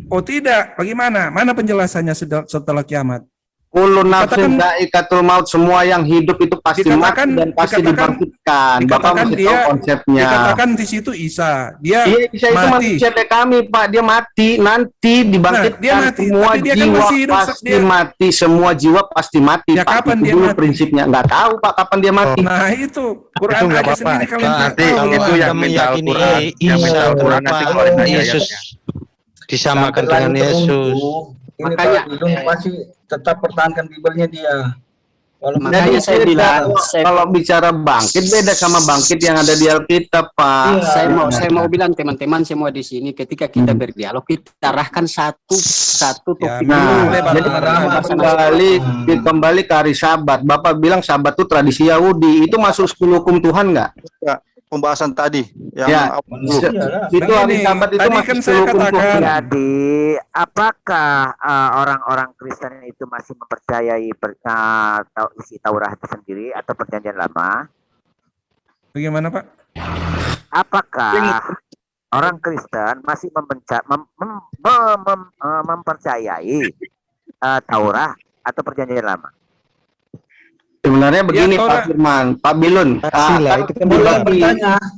Oh tidak, bagaimana? Mana penjelasannya setelah kiamat? Kullu nafsin dha'iqatul maut, semua yang hidup itu pasti mati dan pasti dibangkitkan. Bapak mesti tahu konsepnya. Dikatakan di situ Isa, dia Iya, Isa itu mati. manusia kayak kami, Pak. Dia mati, nanti dibangkitkan. dia mati, Semua tapi dia kan jiwa masih hidup, pasti mati, semua jiwa pasti mati. Ya, Pak. kapan Itu dia dulu mati? prinsipnya. Nggak tahu, Pak, kapan dia mati. Nah itu Quran nggak aja apa-apa. sendiri kalian Nah, tak nanti tahu. kalau Anda yang minta meyakini Al-Quran, yang minta Al-Quran nanti Pak, keluarin aja Yesus disamakan Sampai dengan lalu Yesus. Ini Makanya- Pak Bidung masih tetap pertahankan Bibelnya dia. Walaupun Jadi Makanya saya bilang, kalau bicara bangkit beda sama bangkit yang ada di Alkitab, Pak. saya mau bilang teman-teman semua di sini, ketika kita berdialog kita arahkan satu topik Nah, dulu. jadi kembali ke hari Sabat. Bapak bilang Sabat itu tradisi Yahudi. Itu masuk 10 hukum Tuhan nggak? pembahasan tadi yang Ya, itu hari Sabat itu tadi masih kan saya katakan, Jadi, apakah orang-orang Kristen itu masih mempercayai isi Taurat itu sendiri atau Perjanjian Lama? bagaimana Pak? Apakah orang Kristen masih mempercayai Taurat atau Perjanjian Lama? Sebenarnya begini Ya, Pak Firman, Pak Bilun, itu kan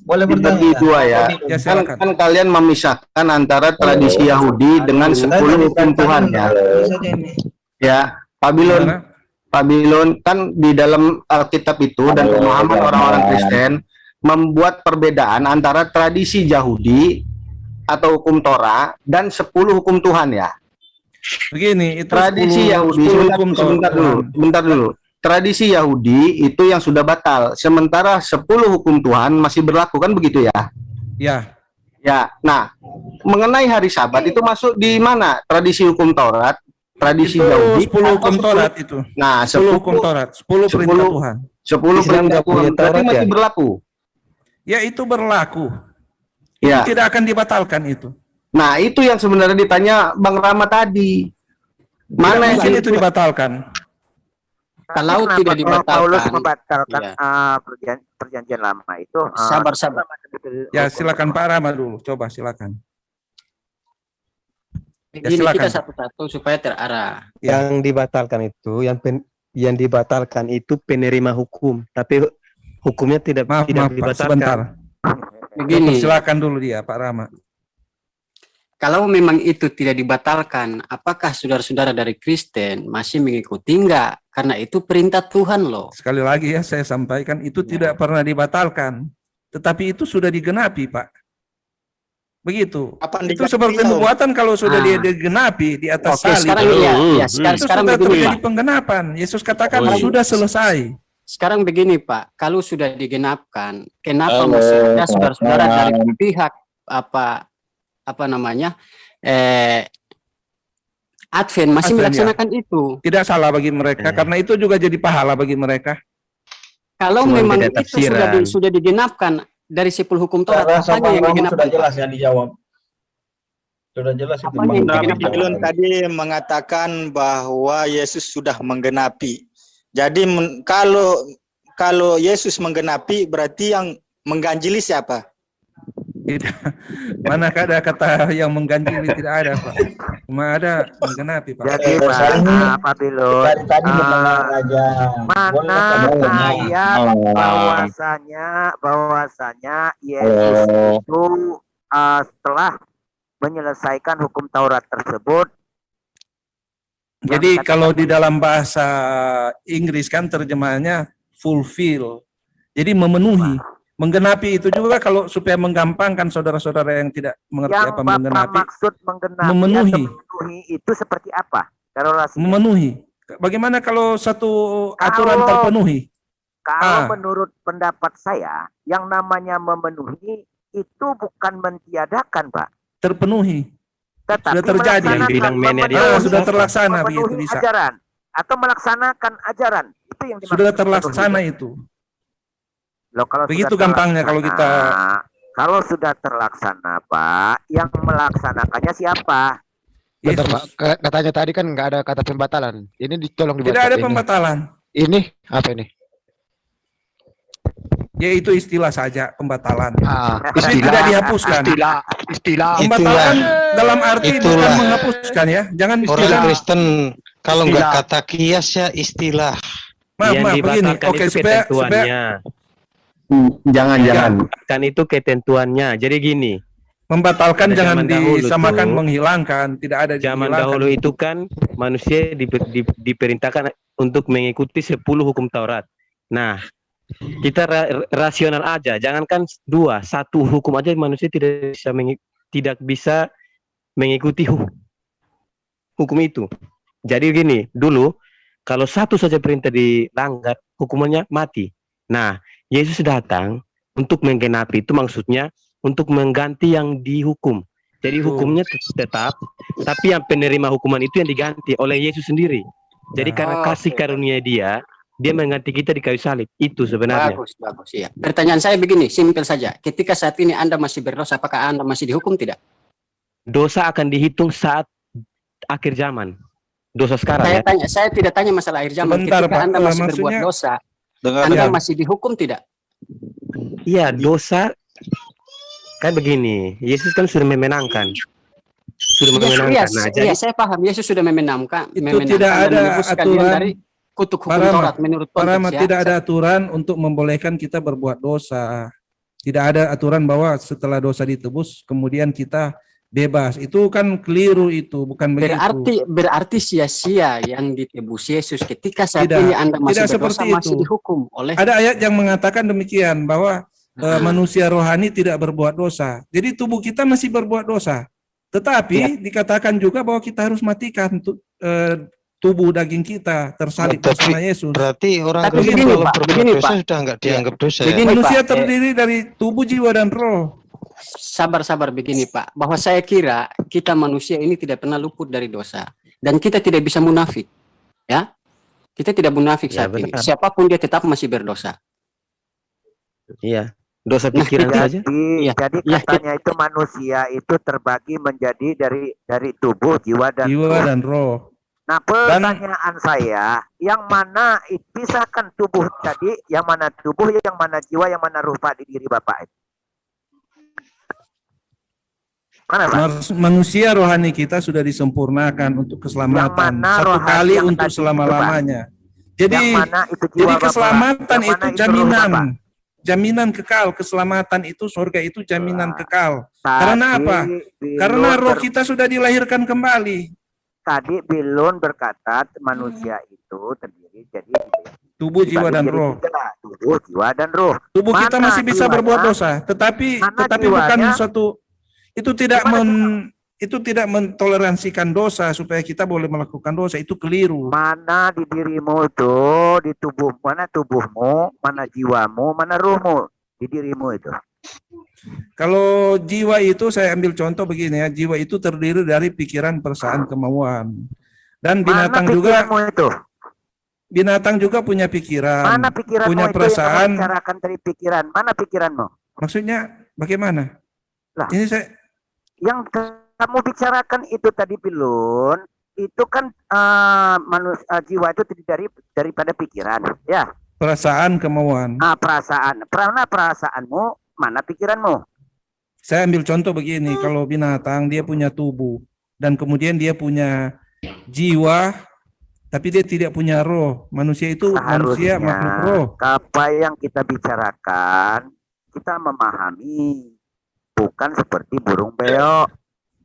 Boleh dibagi dua ya. Ya, Kan, silakan. kan kalian memisahkan antara tradisi Yahudi dengan 10 hukum Tuhan ya. Ya, Pak Bilun, Gimana? Pak Bilun kan di dalam Alkitab itu dan pemahaman orang-orang Kristen membuat perbedaan antara tradisi Yahudi atau hukum Torah dan 10 hukum Tuhan ya. Begini, itu Tradisi 10 Yahudi, 10 hukum sebentar dulu. Tradisi Yahudi itu yang sudah batal, sementara 10 hukum Tuhan masih berlaku, kan begitu ya? Ya, Ya, nah, mengenai hari Sabat itu masuk di mana? Tradisi hukum Taurat, tradisi itu Yahudi, 10 hukum atau Taurat itu. Nah, 10 hukum Taurat, 10 perintah Tuhan. 10 Islam perintah nggak punya Tuhan, berarti Taurat masih ya? berlaku. Ya, itu berlaku. Ya. Itu tidak akan dibatalkan itu. Nah, itu yang sebenarnya ditanya Bang Rama tadi. Mana Mana mungkin yang itu dibatalkan? Kalau Kenapa tidak kalau Paulus dibatalkan, membatalkan iya. perjanjian lama itu? Sabar. Ya, silakan Pak Rama dulu. Coba silakan. Ya, Begini, silakan. kita satu-satu supaya terarah. Yang dibatalkan itu, yang dibatalkan itu penerima hukum, tapi hukumnya tidak Maaf, tidak Pak, dibatalkan. sebentar. Begini, Silakan dulu dia, Pak Rama. kalau memang itu tidak dibatalkan, apakah saudara-saudara dari Kristen masih mengikuti enggak? Karena itu perintah Tuhan loh. Sekali lagi ya saya sampaikan itu tidak pernah dibatalkan, tetapi itu sudah digenapi, Pak. Begitu. Itu seperti nubuatan kalau sudah dia digenapi di atas Oke, salib. sekarang iya, Itu sekarang sudah begini, terjadi Pak. penggenapan. Yesus katakan Oh, iya. sudah selesai. Sekarang begini Pak, kalau sudah digenapkan, kenapa masih ada saudara-saudara dari pihak apa namanya Advent masih Advent, melaksanakan itu? Tidak salah bagi mereka karena itu juga jadi pahala bagi mereka. Kalau Cuma memang beda itu tafsiran. sudah digenapkan dari 10 hukum Taurat, Rasa apanya yang Bang Rama digenapkan? sudah jelas ya dijawab. Sudah jelas itu Apanya yang Bang. digenapkan? Bilun tadi mengatakan bahwa Yesus sudah menggenapi. Jadi kalau Yesus menggenapi berarti yang mengganjili siapa? Manakah ada kata yang mengganjili? Tidak ada, Pak. Cuma ada menggenapi, Pak. Jadi Pak Bilun, Dari tadi mendengar aja. mana ayat bahwasanya Yesus itu setelah menyelesaikan hukum Taurat tersebut. Jadi kalau di dalam bahasa Inggris kan terjemahannya fulfill. Jadi memenuhi. Menggenapi itu juga kalau supaya menggampangkan saudara-saudara yang tidak mengerti Yang apa Bapak menggenapi. maksud menggenapi Memenuhi. atau memenuhi itu seperti apa? Relasinya? Memenuhi. Bagaimana kalau satu aturan terpenuhi? Kalau menurut pendapat saya, yang namanya memenuhi itu bukan mentiadakan, Pak. Terpenuhi. Tetapi Sudah terjadi. melaksanakan, Yang bilang media memenuhi- sudah terlaksana memenuhi begitu bisa. ajaran atau melaksanakan ajaran. Itu yang dimaksud Sudah memenuhi. terlaksana itu. Loh, kalau Begitu sudah gampangnya kalau kita kalau sudah terlaksana, Pak, yang melaksanakannya siapa? Bentar, Yesus. Pak. Katanya tadi kan nggak ada kata pembatalan. Ini tolong dibaca. Tidak ada ini. pembatalan. Ini apa ini? Yaitu istilah saja pembatalan. Tapi Istilah. tidak dihapuskan. Istilah. Pembatalan dalam arti bukan Itulah. menghapuskan ya. Jangan Orang istilah. Kristen kalau Istilah. nggak kata kias ya istilah. Maaf, Yang maaf, begini. dibatalkan Oke, itu supaya ketentuannya. Jangan. Kan itu ketentuannya. Jadi gini, membatalkan pada jangan zaman dahulu disamakan tuh, menghilangkan. Tidak ada zaman dihilangkan. dahulu itu kan manusia diperintahkan untuk mengikuti 10 hukum Taurat. Nah, kita rasional aja, jangankan 2, 1 hukum aja manusia tidak bisa mengikuti hukum itu. Jadi gini, dulu kalau 1 saja perintah dilanggar, hukumannya mati. Nah, Yesus datang untuk menggenapi, itu maksudnya untuk mengganti yang dihukum. Jadi hukumnya tetap, tapi yang penerima hukuman itu yang diganti oleh Yesus sendiri. Jadi karena kasih karunia dia, dia mengganti kita di kayu salib. Itu sebenarnya. Bagus, ya. Pertanyaan saya begini, simpel saja. Ketika saat ini Anda masih berdosa, apakah Anda masih dihukum tidak? Dosa akan dihitung saat akhir zaman. Dosa sekarang Saya tidak tanya masalah akhir zaman. Sebentar, Ketika Pak. Anda masih berbuat Maksudnya- dosa, Anda masih dihukum tidak? Iya, dosa kan begini. Yesus kan sudah memenangkan. Iya, saya paham. Yesus sudah memenangkan. Tidak dan ada menebuskan dia aturan. dari kutuk hukum Para Taurat menurut konteks ya. tidak ada aturan untuk membolehkan kita berbuat dosa. Tidak ada aturan bahwa setelah dosa ditebus kemudian kita bebas. Itu kan keliru, itu bukan begitu. Berarti sia-sia yang ditebus Yesus ketika saat Tidak, ini Anda masih tidak berdosa, seperti masih itu. dihukum oleh Ada ayat yang mengatakan demikian bahwa manusia rohani tidak berbuat dosa. Jadi tubuh kita masih berbuat dosa. Tetapi dikatakan juga bahwa kita harus matikan tubuh daging kita tersalib bersama Yesus. Berarti orang Tapi Kristen begini, kalau Pak, berbuat begini, dosa Pak. sudah nggak dianggap dosa. Begini, Manusia Pak, terdiri dari tubuh, jiwa, dan roh. sabar begini Pak, bahwa saya kira kita manusia ini tidak pernah luput dari dosa dan kita tidak bisa munafik, ya. Kita tidak munafik saat ini. benar. Siapapun dia tetap masih berdosa. Iya, dosa pikiran saja. Jadi katanya itu manusia itu terbagi menjadi dari tubuh, jiwa, dan roh. Nah, pertanyaan saya, yang mana pisahkan tubuh tadi, yang mana tubuh, yang mana jiwa, yang mana ruh Pak di diri Bapak itu? Mana, Pak? Manusia rohani kita sudah disempurnakan untuk keselamatan. Yang mana Satu rohani kali yang untuk tadi itu, selama-lamanya. Yang Jadi mana itu jiwa jadi Bapak? keselamatan Yang mana itu itu ruh jaminan. Bapak? Jaminan kekal, keselamatan itu, surga itu jaminan kekal. Tadi Karena apa? Karena Bilun roh kita sudah dilahirkan kembali. Tadi Bilun berkata manusia itu terdiri jadi Tubuh, jiwa, dan dibagi roh. jadi 3, tubuh, jiwa, dan roh. Tubuh kita Mana masih bisa jiwanya? berbuat dosa, tetapi bukan jiwanya? suatu itu tidak mentoleransikan dosa supaya kita boleh melakukan dosa, itu keliru. Mana di dirimu itu, di tubuh, mana tubuhmu, mana jiwamu, mana ruhmu di dirimu itu. Kalau jiwa itu saya ambil contoh begini ya, jiwa itu terdiri dari pikiran, perasaan, kemauan. Dan binatang Mana juga pikiranmu itu? binatang juga punya pikiran, Mana pikiranmu punya itu perasaan. yang kamu bicarakan dari pikiran? Mana pikiranmu? Maksudnya bagaimana? Lah, ini saya yang kamu bicarakan itu tadi Bilun, itu kan jiwa itu terdiri daripada pikiran, ya. perasaan, kemauan. Perasaan, perasaanmu, mana pikiranmu? Saya ambil contoh begini, kalau binatang dia punya tubuh dan kemudian dia punya jiwa, tapi dia tidak punya roh. Manusia itu manusia makhluk roh. Apa yang kita bicarakan, kita memahami, bukan seperti burung beo.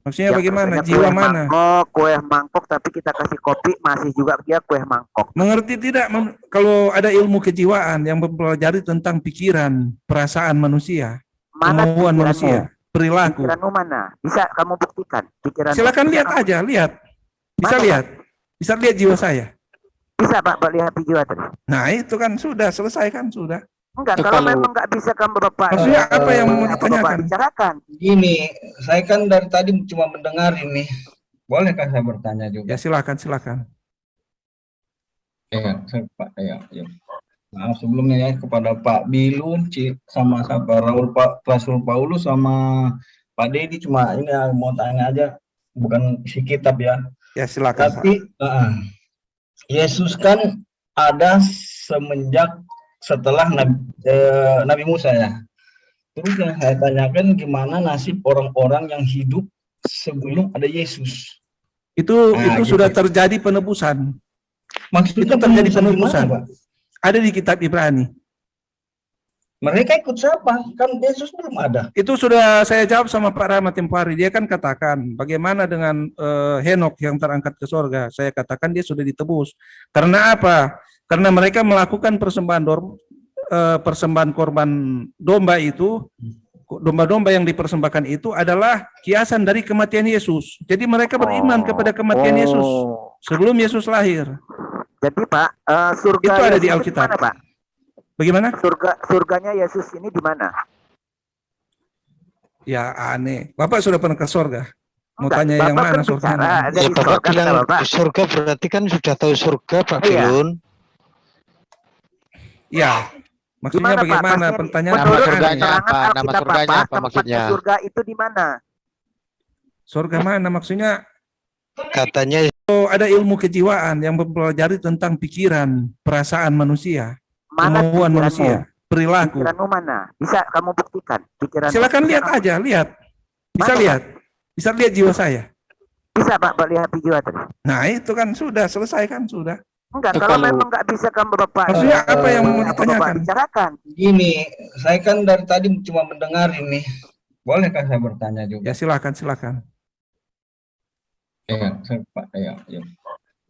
Maksudnya Yang bagaimana? katanya Jiwa kue mana? Mangkok, kue mangkok, tapi kita kasih kopi masih juga dia kue mangkok. Mengerti tidak? Kalau ada ilmu kejiwaan yang mempelajari tentang pikiran, perasaan manusia, Mana kemauan pikiranmu? manusia, perilaku. Pikiranmu mana? Bisa kamu buktikan pikiran. Silakan lihat aja, lihat. Bisa lihat. Bisa lihat jiwa saya. Bisa Pak lihat di jiwa tadi. Nah itu kan sudah selesai kan sudah. Enggak, kalau memang nggak bisa kamu Bapak. Maksudnya apa yang mau Bapak ditanyakan? bicarakan. Gini, saya kan dari tadi cuma mendengar ini. Bolehkah saya bertanya juga? Ya silakan. Ya, saya Pak. Ya. Nah, sebelumnya ya kepada Pak Bilun, sama Rasul Paulus sama Pak Dedi, cuma ini mau tanya aja, bukan isi kitab ya. Ya silakan. Tapi Yesus kan ada semenjak setelah Nabi Musa ya. Terus yang saya tanyakan gimana nasib orang-orang yang hidup sebelum ada Yesus. Itu Nah, sudah terjadi penebusan. Maksudnya itu terjadi penebusan penebusan. gimana, Pak? Ada di kitab Ibrani. Mereka ikut siapa? Kan Yesus belum ada. Itu sudah saya jawab sama Pak Rahmat Tempoh hari. Dia kan katakan bagaimana dengan Henok yang terangkat ke sorga. Saya katakan dia sudah ditebus. Karena apa? Karena mereka melakukan persembahan korban domba itu. Domba-domba yang dipersembahkan itu adalah kiasan dari kematian Yesus. Jadi mereka beriman kepada kematian Yesus sebelum Yesus lahir. Jadi Pak, surga itu ada Yesus di Alkitab. Mana, Pak? Bagaimana? Surganya Yesus ini di mana? Ya aneh. Bapak sudah pernah ke surga? Mau Enggak, tanya yang Bapak mana kan surganya? bicara ada Ya di Bapak surga, bilang kata Bapak. surga berarti kan sudah tahu surga Pak Iya. Bilun. Ya, maksudnya Gimana, Pak? bagaimana Maksudnya pertanyaan? Nama menurut surganya keterangan apa? Nama Alkitab surganya Bapak, apa tempatnya maksudnya? surga itu di mana? Surga mana maksudnya? Katanya Oh, ada ilmu kejiwaan yang mempelajari tentang pikiran, perasaan manusia, Mana kemauan pikiranmu? manusia, perilaku. Pikiranmu mana? Bisa kamu buktikan pikiran? Silakan lihat aja, lihat. Bisa Mana, lihat. Bisa lihat jiwa saya. Bisa Pak lihat di jiwa tadi. Nah, itu kan sudah selesai kan sudah. Enggak, kalau memang nggak bisa kamu Bapak. Maksudnya apa yang mau Bapak ditanyakan? bicarakan. Gini, saya kan dari tadi cuma mendengar ini. Bolehkah saya bertanya juga? Ya silakan. Ya, Pak. Ya.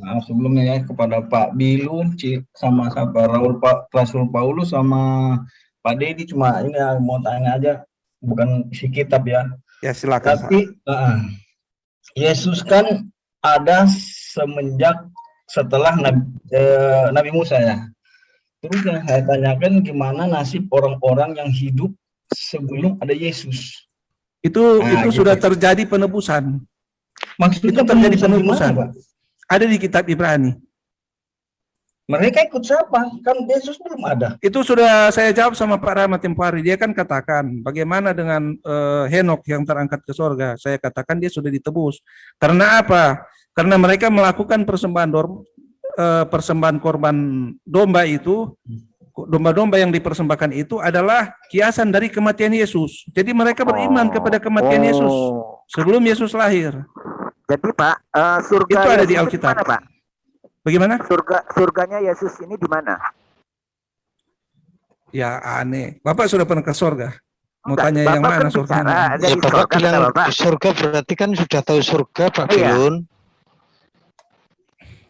Maaf sebelumnya ya kepada Pak Bilun, sama Rasul Paulus sama Pak Dedi, cuma ini mau tanya aja, bukan isi kitab ya. Ya silakan. Tapi Yesus kan ada semenjak setelah Nabi Musa ya. Terus yang saya tanyakan gimana nasib orang-orang yang hidup sebelum ada Yesus? Itu gitu. sudah terjadi penebusan. Maksudnya itu terjadi penebusan penebusan. gimana, Pak? Ada di kitab Ibrani. Mereka ikut siapa? Kan Yesus belum ada. Itu sudah saya jawab sama Pak Rahmat Tempari. Dia kan katakan bagaimana dengan Henok yang terangkat ke sorga. Saya katakan dia sudah ditebus. Karena apa? Karena mereka melakukan persembahan korban domba itu. Domba-domba yang dipersembahkan itu adalah kiasan dari kematian Yesus. Jadi mereka beriman kepada kematian Yesus sebelum Yesus lahir. Jadi Pak, surga itu ada Yesus di Alkitab. Mana, Pak? Bagaimana? Surganya Yesus ini di mana? Ya aneh. Bapak sudah pernah ke surga? Mau Enggak, tanya Bapak yang mana kan surganya? bicara, ya Bapak bilang surga berarti kan sudah tahu surga Pak Bilun.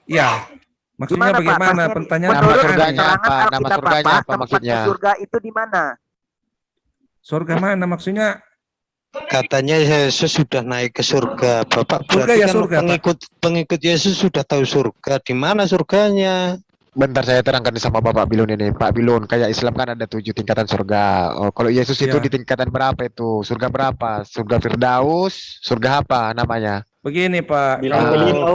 Ya. Maksudnya Gimana, Pak? bagaimana Maksudnya pertanyaan? Nama surganya keterangan apa? Nama Alkitab surganya Bapak, apa maksudnya? tempatnya surga itu di mana? Surga mana maksudnya? Katanya Yesus sudah naik ke surga. Bapak Surga berarti ya kan surga, pengikut Yesus sudah tahu surga. Di mana surganya? Bentar saya terangkan sama Bapak Bilun ini. Pak Bilun, kayak Islam kan ada 7 tingkatan surga. Oh, kalau Yesus itu di tingkatan berapa itu? Surga berapa? Surga Firdaus? Surga apa namanya? Begini Pak,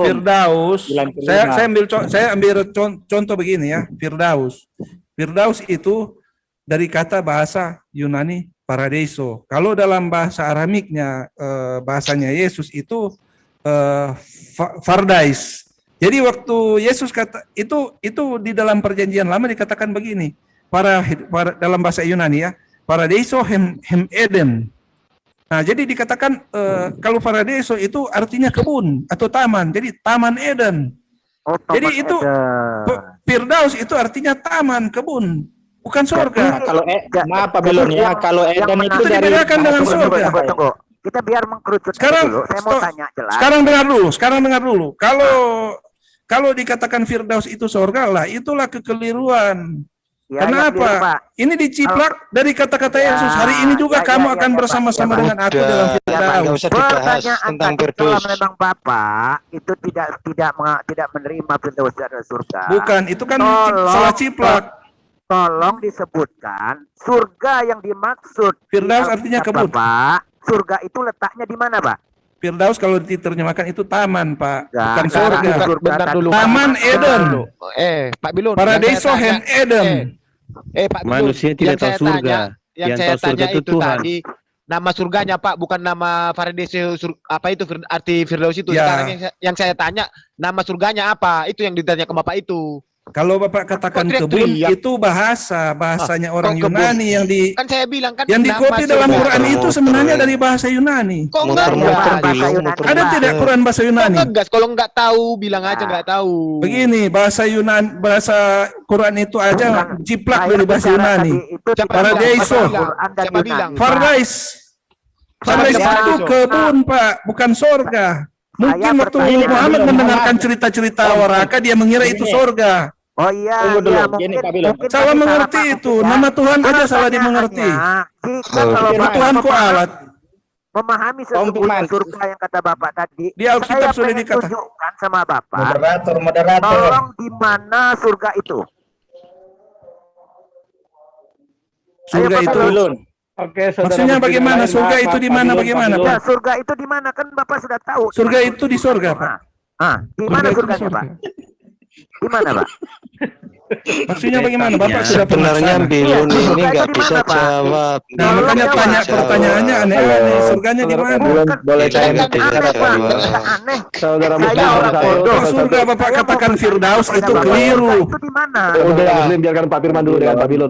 Firdaus. Saya ambil contoh begini ya, Firdaus. Firdaus itu dari kata bahasa Yunani paradiso. Kalau dalam bahasa Aramiknya bahasanya Yesus itu Fardais. Jadi waktu Yesus kata itu di dalam perjanjian lama dikatakan begini, para dalam bahasa Yunani ya, paradiso hem Eden. Nah, jadi dikatakan kalau paradiso itu artinya kebun atau taman. Jadi taman Eden. Jadi itu Firdaus itu artinya taman, kebun, bukan surga. Kalau maaf Pak Bilun ya, kalau Eden itu dari dibedakan dengan surga. Tunggu. Kita biar mengkerucut dulu. Saya mau tanya jelas. Sekarang dengar dulu. Kalau dikatakan Firdaus itu surga lah, itulah kekeliruan. Ya, kenapa? Ini diciplak dari kata-kata Yesus. Hari ini juga kamu akan bersama-sama dengan aku dalam Firdaus. Pertanyaan tadi kalau memang Bapak itu tidak menerima Firdaus dari surga. Bukan, itu kan salah ciplak. Tolong disebutkan surga yang dimaksud. Firdaus artinya kebun. Bapak, surga itu letaknya di mana, Pak? Firdaus kalau diterjemahkan itu taman, Pak. Bukan Enggak, surga. Bentar dulu. Taman Eden. Pak Bilun. Paradiso hen Eden. Pak Bilun, Manusia tidak tahu surga. Yang saya tanya itu tadi, nama surganya Pak, bukan nama Paradiso. Apa itu arti Firdaus itu? Ya. Sekarang yang saya tanya, nama surganya apa? Itu yang ditanya ke Bapak itu. Kalau Bapak katakan kebun itu bahasanya orang Yunani yang kan saya bilang kan yang dikopi dalam Quran itu sebenarnya dari bahasa Yunani. Kok enggak? Ada tidak Quran bahasa Yunani? Kok ngegas? Kalau nggak tahu bilang aja nggak tahu. Begini, bahasa Quran itu aja ciplak dari bahasa Yunani. Paradiso. Fardais. Fardais itu kebun, Pak, bukan surga. Mungkin waktu Muhammad mendengarkan cerita-cerita waraka dia mengira itu surga. Oh iya, Gini, Pak Bilun. Salah mengerti itu. Nama Tuhan aja salah dimengerti. Nama Tuhan kok alat. Memahami sesungguhnya surga yang kata Bapak tadi. Di Alkitab sudah dikatakan. Tunjukkan sama Bapak. Moderator. Tolong di mana surga itu? Surga itu. Oke, maksudnya bagaimana? Surga itu di mana? Bagaimana, Pak? Ya, surga itu di mana? Kan Bapak sudah tahu. Surga itu di surga, Pak. Di mana surganya, Pak? Di mana, Pak? Maksudnya bagaimana? Bapak sudah pernah Sebenarnya sana. Bilun ini nggak bisa jawab. Nah, makanya tanya pertanyaannya aneh-aneh. Surganya di mana? Boleh Tidak tanya bisa jawab. saudara Saya muslim orang satu. bodoh. Surga Bapak katakan Firdaus itu keliru. Itu di mana? Udah muslim biarkan Pak Firman dulu dengan Pak Bilun.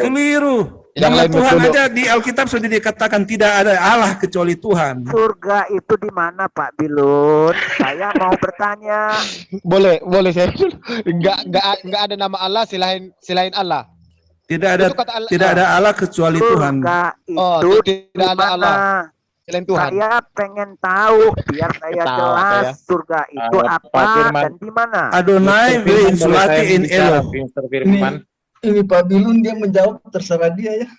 Keliru. Yang Nama lain Tuhan berkedok. aja di Alkitab sudah dikatakan tidak ada Allah kecuali Tuhan. Surga itu di mana Pak Bilun? Saya mau bertanya. Boleh saya enggak ada nama Allah selain Allah. Tidak ada Itu kata Allah. tidak ada Allah kecuali Tuhan. Surga Oh, itu tidak ada di Allah mana? selain Tuhan. Saya pengen tahu biar saya Tahu, jelas ya. surga itu Pak apa Firman. dan di mana. Adonai will insulati in Elo. Mr. Firman. Ini Pak Bilun dia menjawab terserah dia ya.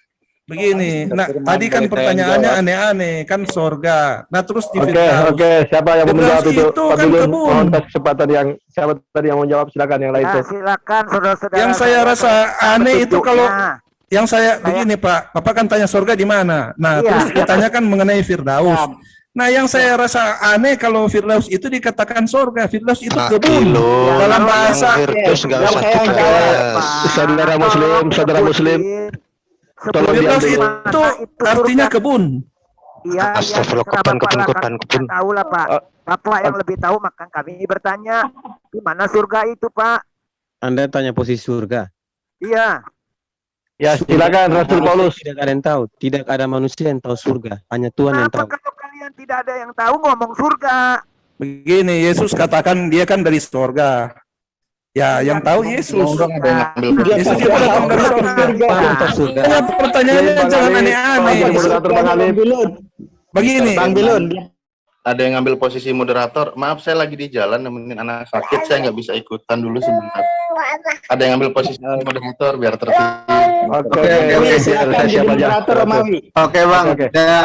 Begini, nah Firman, tadi kan boleh saya pertanyaannya jawab? aneh-aneh, kan sorga. Nah terus di Oke, Firdaus. oke. Siapa yang mau Firdaus menjawab itu? itu Pak kan Bilun, kebun. mohon kesempatan yang siapa tadi yang mau jawab, silakan yang lain Ya, tuh. silakan saudara-saudara. Yang saya rasa aneh itu kalau petunjuknya. yang saya begini Pak, Bapak kan tanya sorga di mana. Nah Iya, terus iya. ditanyakan mengenai Firdaus. Nah yang saya rasa aneh kalau Firdaus itu dikatakan sorga, Firdaus itu Pak kebun. Bilun, Dalam yang bahasa Firdaus nggak usah Yang dibahas. Saudara muslim, saudara muslim. Tolong Firdaus diambil. itu artinya kebun. Iya, Astagfirullah, terserah kebun, Bapak lah, kebun, kami kebun. nggak tahu lah Pak. Bapak yang lebih tahu, maka kami bertanya di mana surga itu Pak? Anda tanya posisi surga. Iya. Ya, silakan Rasul Paulus. Tidak ada yang tahu. Tidak ada manusia yang tahu surga. Hanya Tuhan yang tahu. Kenapa kalau kalian tidak ada yang tahu ngomong surga? Begini, Yesus katakan dia kan dari sorga. Ya, yang tahu Yesus. Yesus itu datang dari sorga. Hanya pertanyaannya jangan aneh-aneh. Moderator Bang Halim. Begini. Bang Bilun, ada yang ngambil posisi moderator. Maaf, saya lagi di jalan nemenin anak sakit, saya nggak bisa ikutan dulu sebentar. Ada yang ngambil posisi moderator biar tertib. Oke, silakan jadi moderator Romawi. Oke Bang, saya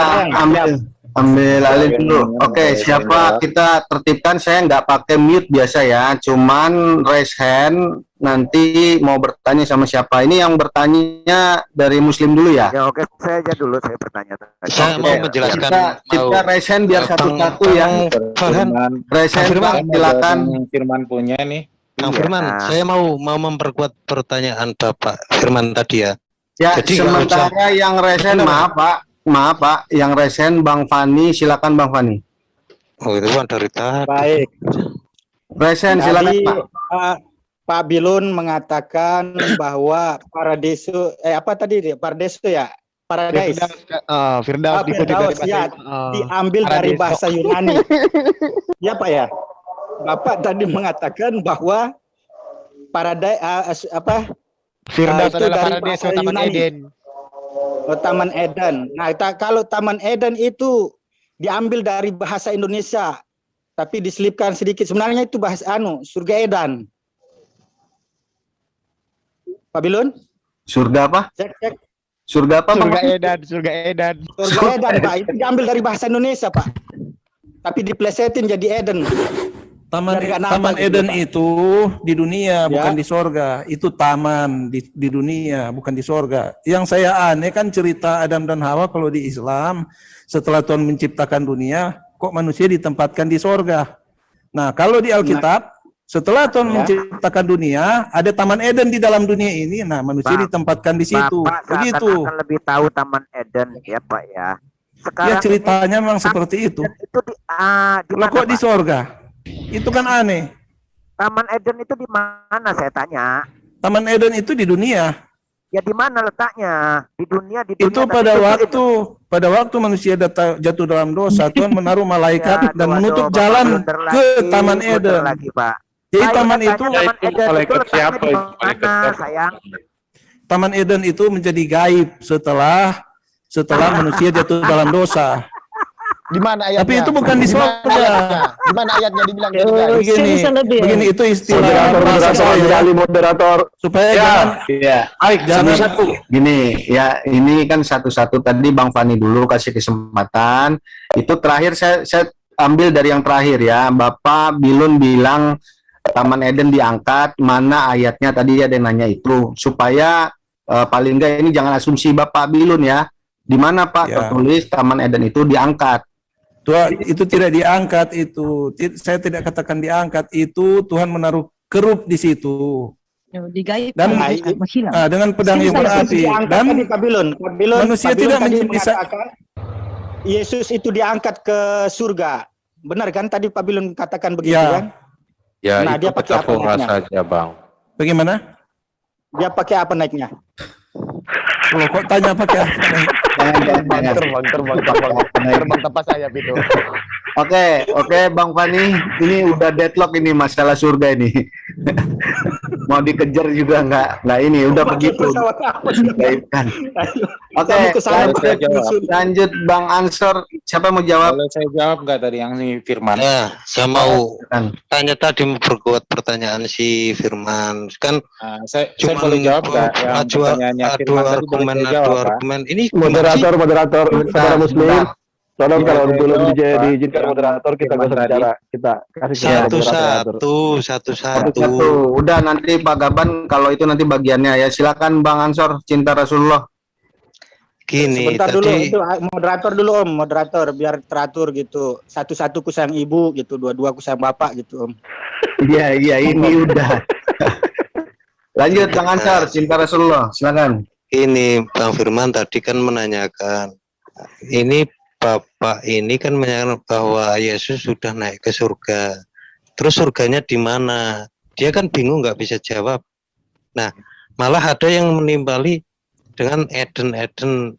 ambil alih dulu. Oke, siapa kita tertibkan? Saya nggak pakai mute biasa ya, cuman raise hand. Nanti mau bertanya sama siapa? Ini yang bertanya dari Muslim dulu ya. Ya oke, saya aja dulu saya bertanya. Saya mau menjelaskan. Kita raise hand biar satu-satu ya. Raise hand, Pak, silakan. Firman punya nih. Kang Firman, saya mau memperkuat pertanyaan Bapak Firman tadi ya. Ya, Jadi sementara yang raise hand, maaf Pak, yang raise hand Bang Fani, silakan Bang Fani. Oh itu kan dari tadi. Baik. Raise hand, silakan Tadi, Pak. Pak Bilun mengatakan bahwa paradiso apa tadi dia? Paradiso ya? Paradise. Firdaus diikuti dari Firdaus, ya, diambil dari bahasa Yunani. Ya Pak ya. Bapak tadi mengatakan bahwa paradise Firdaus itu adalah dari paradiso, bahasa Taman Yunani. Eden. Oh, Taman Eden. Nah, kalau Taman Eden itu diambil dari bahasa Indonesia, tapi diselipkan sedikit. Sebenarnya itu bahasa surga Eden. Pak Bilun? Surga apa? Cek. Surga apa? Surga Bang? Eden, surga Eden. Surga Eden, Pak. Itu diambil dari bahasa Indonesia, Pak. Tapi diplesetin jadi Eden. Taman Eden itu di dunia, bukan di sorga. Itu taman di dunia, bukan di sorga. Yang saya aneh kan cerita Adam dan Hawa kalau di Islam, setelah Tuhan menciptakan dunia, kok manusia ditempatkan di sorga. Nah, kalau di Alkitab, setelah Tuhan menciptakan dunia, ada Taman Eden di dalam dunia ini. Nah, manusia ditempatkan di situ. Bapak Begitu. akan lebih tahu Taman Eden ya Pak ya. Sekarang Ya ceritanya memang seperti itu. Itu di Lah mana, kok di Pak? sorga? Itu kan aneh. Taman Eden itu di mana saya tanya? Taman Eden itu di dunia. Ya di mana letaknya? Di dunia, di dunia. Itu tapi pada waktu manusia jatuh dalam dosa, Tuhan menaruh malaikat dan menutup jalan ke Taman Eden. Lagi, Pak. Jadi Saya taman bertanya, itu Taman Eden itu letaknya di mana, sayang? Taman Eden itu menjadi gaib setelah manusia jatuh dalam dosa. Di mana ayatnya? Tapi itu bukan di sorga. Di mana ayatnya dibilang jadi gaib? Begini itu istilah moderator supaya jangan Gini ya, ini kan satu-satu tadi Bang Fani dulu kasih kesempatan. Itu terakhir saya ambil dari yang terakhir ya. Bapak Bilun bilang Taman Eden diangkat, mana ayatnya tadi ada yang nanya itu, supaya paling enggak ini jangan asumsi Bapak Bilun ya. Di mana Pak tertulis Taman Eden itu diangkat? Tuhan itu tidak diangkat itu. Saya tidak katakan diangkat, itu Tuhan menaruh kerup di situ. Digaib Dan dengan pedang yang berapi dan manusia tidak bisa. Yesus itu diangkat ke surga. Benar kan tadi Pak Bilun katakan begitu kan? Ya, Nah, itu dia pakai apa metafora naiknya? saja, Bang. Bagaimana? Dia pakai apa naiknya? Loh, kok tanya pakai apa? Terbang tepat saya itu. Oke, Bang Fani, ini udah deadlock ini masalah surga ini. Mau dikejar juga nggak ini, udah begitu. Gaibkan. Oke, lanjut Bang Ansor. Siapa yang mau jawab? Boleh saya jawab nggak tadi yang si Firman? Ya, saya mau tanya tadi memperkuat pertanyaan si Firman. Kan saya boleh jawab nggak yang pertanyaannya Firman tadi boleh saya jawab, Pak? argumen. Ini moderator, saudara Muslim. Tolong kalau belum diizinkan moderator kita nggak usah bicara. Kita kasih Satu-satu. Udah nanti Pak Gaban kalau itu nanti bagiannya ya. Silakan Bang Ansor, cinta Rasulullah. Gini, Sebentar tadi dulu, itu moderator dulu Om, moderator biar teratur gitu. Satu-satu ku sayang ibu gitu, dua-dua ku sayang bapak gitu Om. Iya, ini udah. Lanjut Bang Ansor, cinta Rasulullah. Silakan. Ini Bang Firman tadi kan menanyakan, ini Bapak ini kan menyatakan bahwa Yesus sudah naik ke surga. Terus surganya di mana? Dia kan bingung, nggak bisa jawab. Nah, malah ada yang menimbali dengan Eden.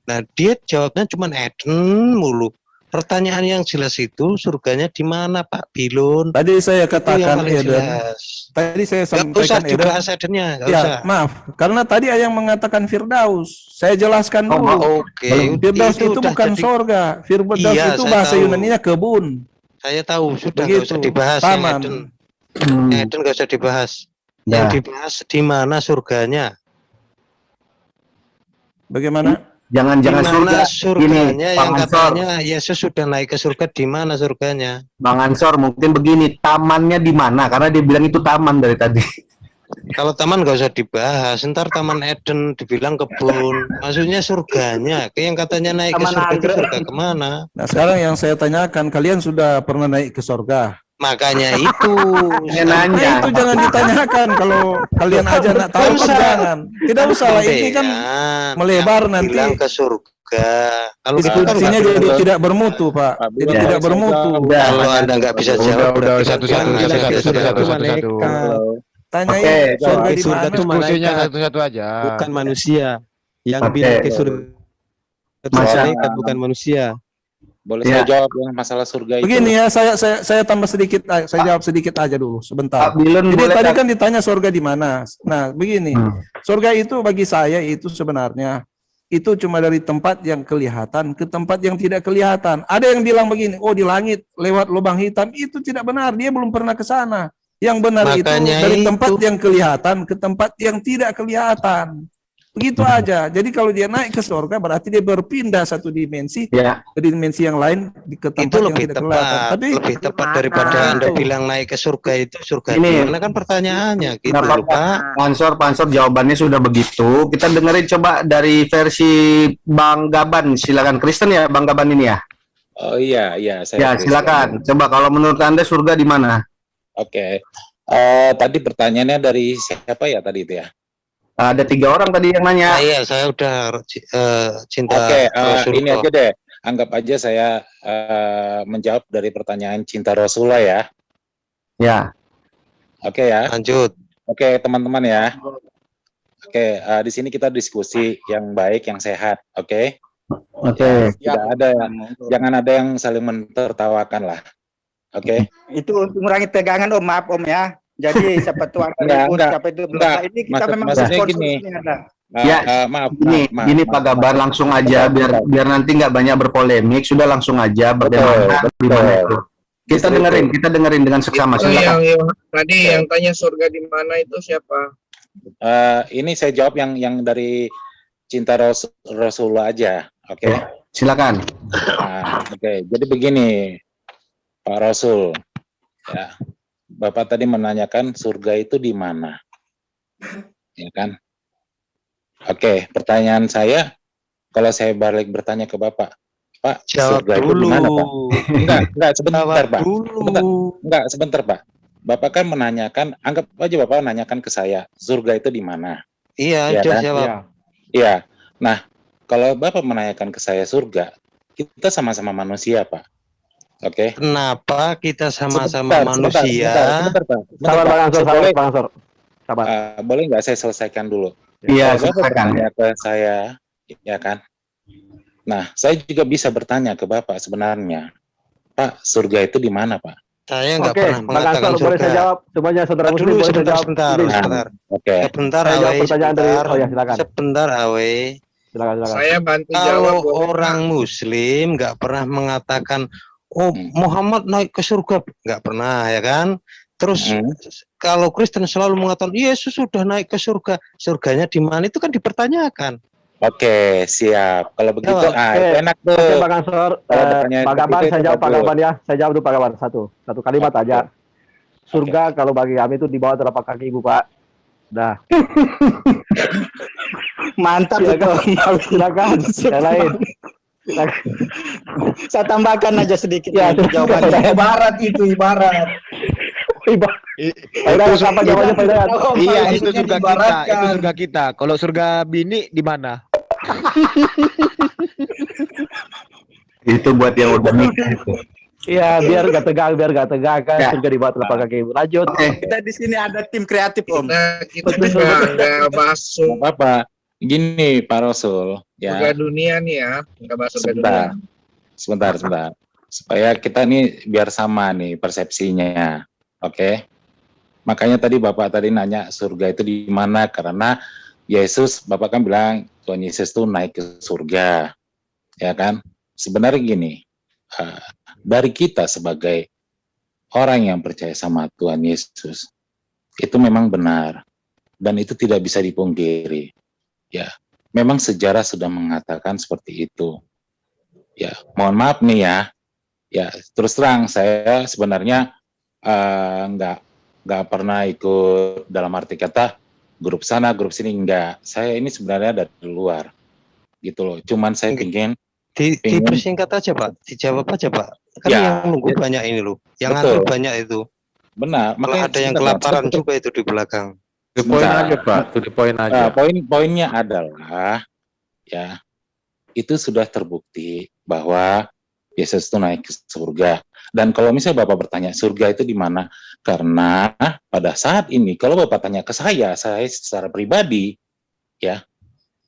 Nah, dia jawabnya cuma Eden mulu. Pertanyaan yang jelas itu surganya di mana, Pak Bilun? Tadi saya katakan Eden. Jelas. Tadi saya Nggak sampaikan usah Eden. dibahas Edennya, nggak Ya, usah. maaf, karena tadi yang mengatakan Firdaus. Saya jelaskan dulu. Oke. Firdaus itu udah bukan jadi- sorga. Firdaus Iya, itu saya bahasa tahu. Yunaninya kebun. Saya tahu, sudah nggak Begitu. usah dibahas Taman. yang Eden. Yang Eden nggak usah dibahas. Ya. Yang dibahas di mana surganya? Jangan Di surga. mana surganya Gini, yang Bang Ansor. katanya Yesus sudah naik ke surga, di mana surganya? Bang Ansor mungkin begini, tamannya di mana? Karena dia bilang itu taman dari tadi. Kalau taman nggak usah dibahas, ntar Taman Eden dibilang kebun. Maksudnya surganya, yang katanya naik ke Taman surga itu anggrek. surga kemana? Nah, sekarang yang saya tanyakan, kalian sudah pernah naik ke sorga? Makanya itu. Saya nanya. Itu jangan ditanyakan kalau kalian aja nak tahu kan jangan. Tidak usah lah, ini kan melebar nanti. Bilang ke surga. Kalau gitu kan Diskusinya nggak jadi betul. tidak bermutu, Pak. Jadi Udah, tidak bermutu. Kalau Anda nggak bisa jawab, Udah, berarti satu-satu, kan nggak satu-satu, bisa jawab. satu-satu. Tanyain Oke, surga di surga mana? itu Diskusinya malaikat, satu-satu aja. bukan manusia. Yang Oke. bilang ke surga itu Masa- malaikat, bukan manusia. Boleh Ya. saya jawab yang masalah surga itu? Begini ya, saya tambah sedikit, saya jawab sedikit aja dulu sebentar. Pak Bilun Jadi boleh tadi tak- kan ditanya surga di mana. Nah, begini, surga itu bagi saya itu sebenarnya itu cuma dari tempat yang kelihatan ke tempat yang tidak kelihatan. Ada yang bilang begini, oh di langit lewat lubang hitam, itu tidak benar. Dia belum pernah ke sana. Yang benar itu Makanya dari itu. tempat yang kelihatan ke tempat yang tidak kelihatan. Begitu aja. Jadi kalau dia naik ke surga berarti dia berpindah satu dimensi Ya. ke dimensi yang lain ke tempat Itu yang lebih tidak kelihatan. tepat, Tapi lebih tepat daripada Anda bilang naik ke surga itu surga Ini. di mana kan pertanyaannya gitu Nggak loh, apa-apa. Pak. Pak Ansor jawabannya sudah begitu. Kita dengerin coba dari versi Bang Gaban. Silakan Kristen ya Bang Gaban ini ya. Oh iya, Ya, saya silakan. Coba kalau menurut Anda surga di mana? Oke. Tadi pertanyaannya dari siapa ya tadi itu ya? Ada 3 orang tadi yang nanya. Iya, saya udah cinta Oke, Rasulullah. ini aja deh. Anggap aja saya menjawab dari pertanyaan cinta Rasulullah ya. Ya. Oke ya. Lanjut. Oke, teman-teman ya. Oke, di sini kita diskusi yang baik, yang sehat. Oke. Oke. Tidak ada, jangan ada yang saling mentertawakan lah. Oke. Itu untuk mengurangi tegangan Om, maaf Om ya. Jadi siapa tuh angka ribut, siapa itu enggak. ini kita memang Maksudnya respons gini. ini ada. Ya, maaf, gini Pak Gaban langsung aja biar nanti nggak banyak berpolemik, sudah langsung aja bagaimana gimana itu. Kita dengerin dengan seksama. Silakan. Tadi yang tanya surga di mana itu siapa? Ini saya jawab yang dari cinta Rasulullah aja. Oke. Silakan. Oke, jadi begini Pak Rasul. Ya. Bapak tadi menanyakan surga itu di mana? Ya kan? Oke, pertanyaan saya, kalau saya balik bertanya ke Bapak, Pak, Jawab surga itu di dulu. mana, Pak? Enggak, sebentar, Pak. Sebentar, enggak, sebentar, Pak. Bapak kan menanyakan, anggap aja Bapak menanyakan ke saya, surga itu di mana? Iya, Ya coba kan? jawab. Iya. Nah, kalau Bapak menanyakan ke saya surga, kita sama-sama manusia, Pak. Oke. Kenapa kita sama-sama manusia? Sebentar, Pak. Sabar, Bang Ansor, sabar, Bang Ansor. Sabar. Boleh nggak saya selesaikan dulu? Iya, Kalau Bapak selesaikan. bertanya ke saya, ya kan? Nah, saya juga bisa bertanya ke Bapak sebenarnya, Pak, surga itu di mana, Pak? Saya nggak Oke, pernah Bang mengatakan Ansor, boleh saya surga. jawab? Semuanya saudara Dulu muslim boleh saya sebentar, jawab? sebentar, Izin. sebentar. Oke. Sebentar, Saya jawab Awe, pertanyaan dari, sebentar. oh ya silakan. Sebentar, Awe. Silakan. Saya bantu jawab. Kalau boleh, orang Pak? Muslim nggak pernah mengatakan, oh Muhammad naik ke surga, nggak pernah, ya kan? Terus kalau Kristen selalu mengatakan Yesus sudah naik ke surga, surganya di mana? Itu kan dipertanyakan. Oke, siap. Kalau begitu, Jawab. itu enak tuh. Oke, Bang Ansor. Kalau pertanyaan Pak seperti Gaban, itu, saya itu jawab Pak bagus. Gaban ya. Saya jawab dulu Pak Gaban. Satu kalimat aja. Surga kalau bagi kami itu di bawah telapak kaki Ibu, Pak. Dah. Mantap Silakan. Silakan. Yang lain. Saya tambahkan aja sedikit Ya, jawabannya. Ibarat itu ibarat. Apa jawabannya Pak Hidayat? Iya, itu maksudnya surga kita, diibaratkan. itu surga kita. Kalau surga bini di mana? Itu buat yang udah nikah itu. Iya, biar gak tegang kan. Ya. Surga di bawah telapak kaki Ibu. Lanjut. Kita di sini ada tim kreatif, Om. Kita nggak bahas Bapak, gini Pak Rasul, surga ya. dunia nih ya, nggak bahas surga dunia. Sebentar. Supaya kita nih biar sama nih persepsinya. Oke. Makanya tadi Bapak tadi nanya surga itu di mana, karena Yesus, Bapak kan bilang Tuhan Yesus tuh naik ke surga. Ya kan? Sebenarnya gini, dari kita sebagai orang yang percaya sama Tuhan Yesus, itu memang benar. Dan itu tidak bisa dipungkiri. Ya, memang sejarah sudah mengatakan seperti itu. Ya, mohon maaf nih ya. Ya, terus terang saya sebenarnya nggak pernah ikut dalam arti kata grup sana, grup sini, enggak. Saya ini sebenarnya dari luar. Gitu loh. Cuman saya pingin Dipersingkat aja Pak, dijawab aja Pak. Kan Ya, yang nunggu banyak ini loh, yang betul. antri banyak itu. Benar. Malah ada yang sebentar, kelaparan sebentar. juga itu di belakang. To the point aja, Pak. To the point aja. Poinnya adalah ya itu sudah terbukti bahwa Yesus itu naik ke surga. Dan kalau misalnya Bapak bertanya surga itu di mana? Karena pada saat ini kalau Bapak tanya ke saya secara pribadi ya,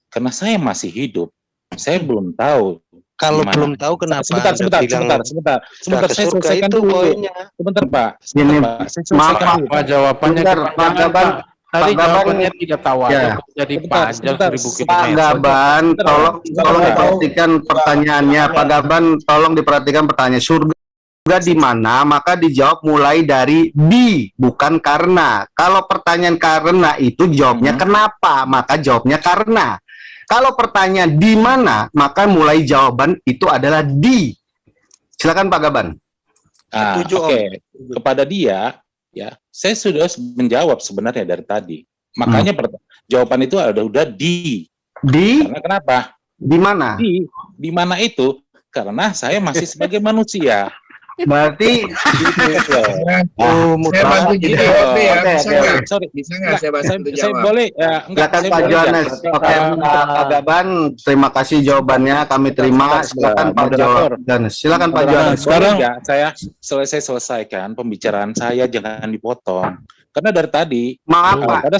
karena saya masih hidup, saya belum tahu. Kalau gimana. belum tahu kenapa Sebentar, Anda bilang sebentar. ke Saya surga selesaikan itu dulu. poinnya. Sebentar, Pak. Ini, Sebentar, Pak. Saya selesaikan maaf, dulu. Pak, jawabannya Bentar, kepanjangan, Pak Gaban. Pak. Tadi Pak Gaban, jawabannya tidak tahu aja, ya. kok jadi Sebentar, panjang sebentar. 1000 Pak kilometer. Gaban, tolong diperhatikan pertanyaannya. Pak Gaban, tolong diperhatikan pertanyaan. Surga di mana? Maka dijawab mulai dari di, bukan karena. Kalau pertanyaan karena itu jawabnya kenapa, maka jawabnya karena. Kalau pertanyaan di mana, maka mulai jawaban itu adalah di. Silakan Pak Gaban. Oke. Kepada dia, ya, saya sudah menjawab sebenarnya dari tadi. Makanya jawaban itu udah di. Di? Karena kenapa? Di mana? Di mana itu? Karena saya masih sebagai manusia. Berarti Saya bantu jawab ya, bisa nggak? Sorry, Bisa nggak saya bantu saya jawab? boleh silakan Pak Johannes. Oke, Pak Gaban, terima kasih jawabannya. Kami terima. Silakan Pak Johannes. Silakan Pak Johannes. Sekarang saya selesaikan pembicaraan saya, jangan dipotong. Karena dari tadi Maaf Pak,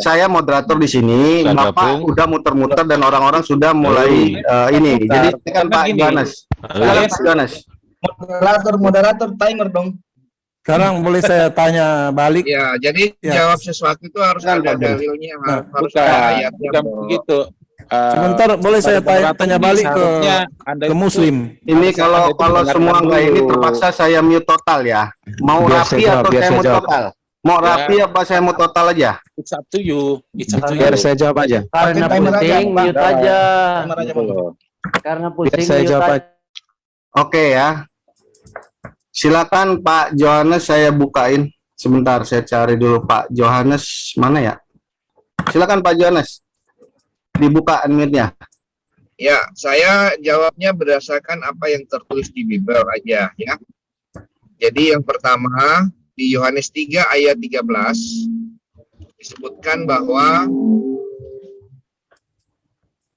saya moderator di sini. Bapak udah muter-muter dan orang-orang sudah mulai ini. Jadi silakan Pak Johannes. Silakan Pak Johannes. Moderator timer dong. Sekarang boleh saya tanya balik? Ya, jadi jawab sesuatu itu harus ada dalilnya, harus bukan, ada ayatnya. bukan begitu. Sebentar, boleh saya tanya balik ke Muslim? Ini kalau semua enggak ini terpaksa saya mute total ya. Mau rapi atau saya mute total? Mau rapi apa saya mute total aja? It's up to you. Biar saya jawab aja. Karena pusing, mute aja. Karena pusing, saya jawab aja. Oke ya. Silakan Pak Johannes, saya bukain. Sebentar, saya cari dulu Pak Johannes mana ya? Silakan Pak Johannes. Dibuka unmute-nya. Ya, saya jawabnya berdasarkan apa yang tertulis di Bible aja ya. Jadi yang pertama, di Yohanes 3 ayat 13 disebutkan bahwa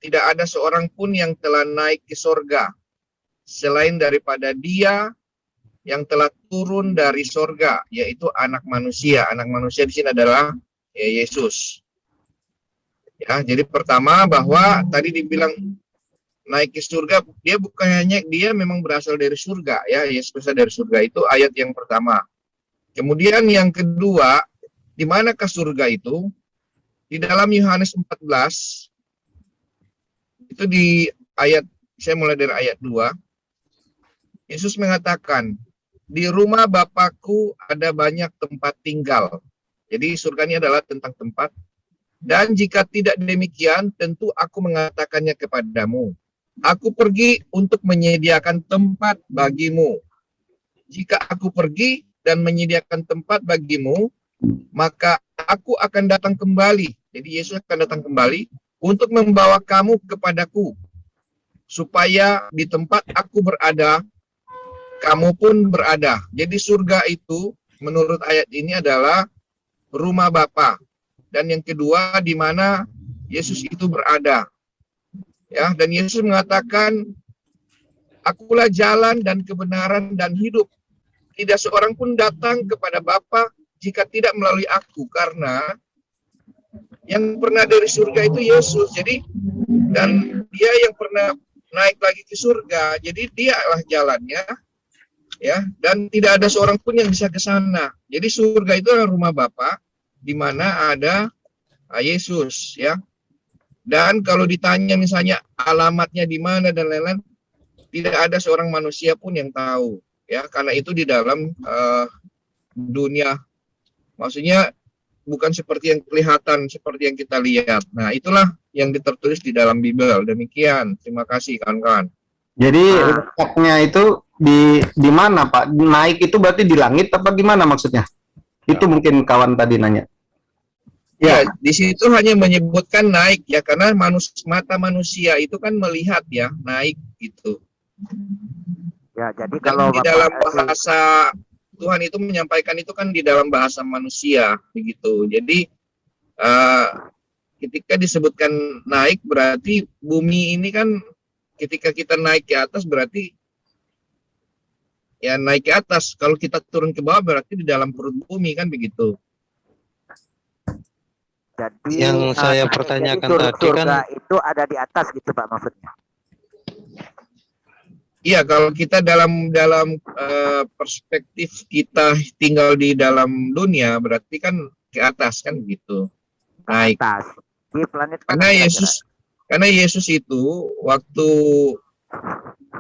tidak ada seorang pun yang telah naik ke sorga selain daripada Dia yang telah turun dari sorga, yaitu Anak Manusia. Anak Manusia di sini adalah Yesus. Ya, jadi pertama bahwa tadi dibilang naik ke surga, dia bukan hanya dia memang berasal dari surga, ya, Yesus berasal dari surga, itu ayat yang pertama. Kemudian yang kedua, di manakah surga itu? Di dalam Yohanes 14 itu di ayat, saya mulai dari ayat 2. Yesus mengatakan, di rumah Bapakku ada banyak tempat tinggal. Jadi surga ini adalah tentang tempat. Dan jika tidak demikian, tentu aku mengatakannya kepadamu. Aku pergi untuk menyediakan tempat bagimu. Jika aku pergi dan menyediakan tempat bagimu, maka aku akan datang kembali. Jadi Yesus akan datang kembali untuk membawa kamu kepadaku, supaya di tempat aku berada, kamu pun berada. Jadi surga itu menurut ayat ini adalah rumah Bapa. Dan yang kedua, di mana Yesus itu berada. Ya, dan Yesus mengatakan, akulah jalan dan kebenaran dan hidup. Tidak seorang pun datang kepada Bapa jika tidak melalui aku, karena yang pernah dari surga itu Yesus. Jadi, dan dia yang pernah naik lagi ke surga, jadi dialah jalannya. Ya, dan tidak ada seorang pun yang bisa ke sana. Jadi surga itu adalah rumah Bapa, di mana ada Yesus, ya. Dan kalau ditanya misalnya alamatnya di mana dan lain-lain, tidak ada seorang manusia pun yang tahu, ya, karena itu di dalam dunia. Maksudnya bukan seperti yang kelihatan, seperti yang kita lihat. Nah, itulah yang tertulis di dalam Bible. Demikian. Terima kasih kawan-kawan. Jadi letaknya itu di mana Pak? Naik itu berarti di langit apa gimana maksudnya? Itu mungkin kawan tadi nanya. Ya, di situ hanya menyebutkan naik, ya, karena mata manusia itu kan melihat, ya, naik gitu. Ya, jadi Dan kalau di dalam bahasa Tuhan itu menyampaikan itu kan di dalam bahasa manusia, begitu. Jadi ketika disebutkan naik berarti bumi ini kan, ketika kita naik ke atas berarti ya naik ke atas. Kalau kita turun ke bawah berarti di dalam perut bumi, kan begitu. Jadi Yang saya pertanyakan tadi kan, surga itu ada di atas gitu Pak maksudnya. Iya, kalau kita dalam perspektif kita tinggal di dalam dunia berarti kan ke atas, kan begitu. Naik. Atas. Di planet Karena Yesus itu waktu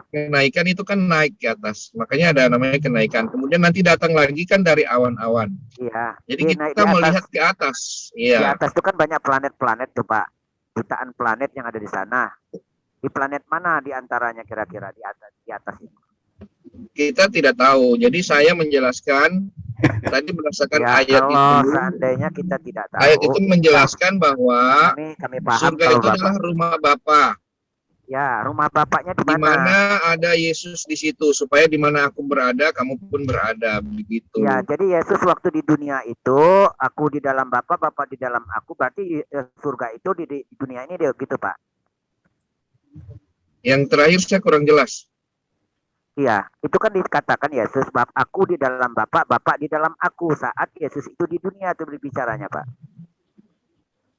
kenaikan itu kan naik ke atas, makanya ada namanya kenaikan. Kemudian nanti datang lagi kan dari awan-awan. Iya. Jadi kita melihat ke atas. Di Iya. atas itu kan banyak planet-planet tuh Pak, jutaan planet yang ada di sana. Di planet mana di antaranya kira-kira di atas itu? Kita tidak tahu. Jadi saya menjelaskan tadi berdasarkan Ya, ayat kalau itu. seandainya kita tidak tahu. Ayat itu menjelaskan bahwa kami paham surga kalau itu Bapak. adalah rumah Bapa. Ya, rumah Bapaknya di Di mana? mana ada Yesus di situ, supaya di mana aku berada, kamu pun berada, begitu. Ya, jadi Yesus waktu di dunia itu, aku di dalam Bapa, Bapa di dalam aku, berarti surga itu di dunia ini dia gitu, Pak. Yang terakhir saya kurang jelas. Iya, itu kan dikatakan Yesus, aku di dalam Bapa, Bapa di dalam aku, saat Yesus itu di dunia itu berbicaranya, Pak.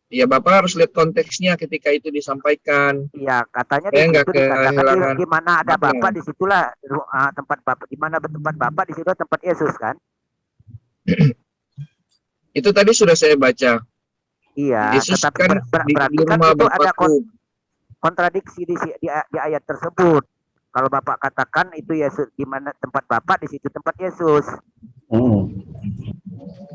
Ya, Bapak harus lihat konteksnya ketika itu disampaikan. Iya, katanya Saya di nggak situ dikatakan kehilangan di mana ada makna. Bapa, disitulah tempat Bapa, di mana tempat Bapa, di situ tempat Yesus kan? Itu tadi sudah saya baca. Iya, Yesus tetapi kan berarti di kan rumah itu ada Bapakku. kontradiksi di ayat tersebut. Kalau Bapak katakan itu Yesus di mana tempat Bapak, di situ tempat Yesus.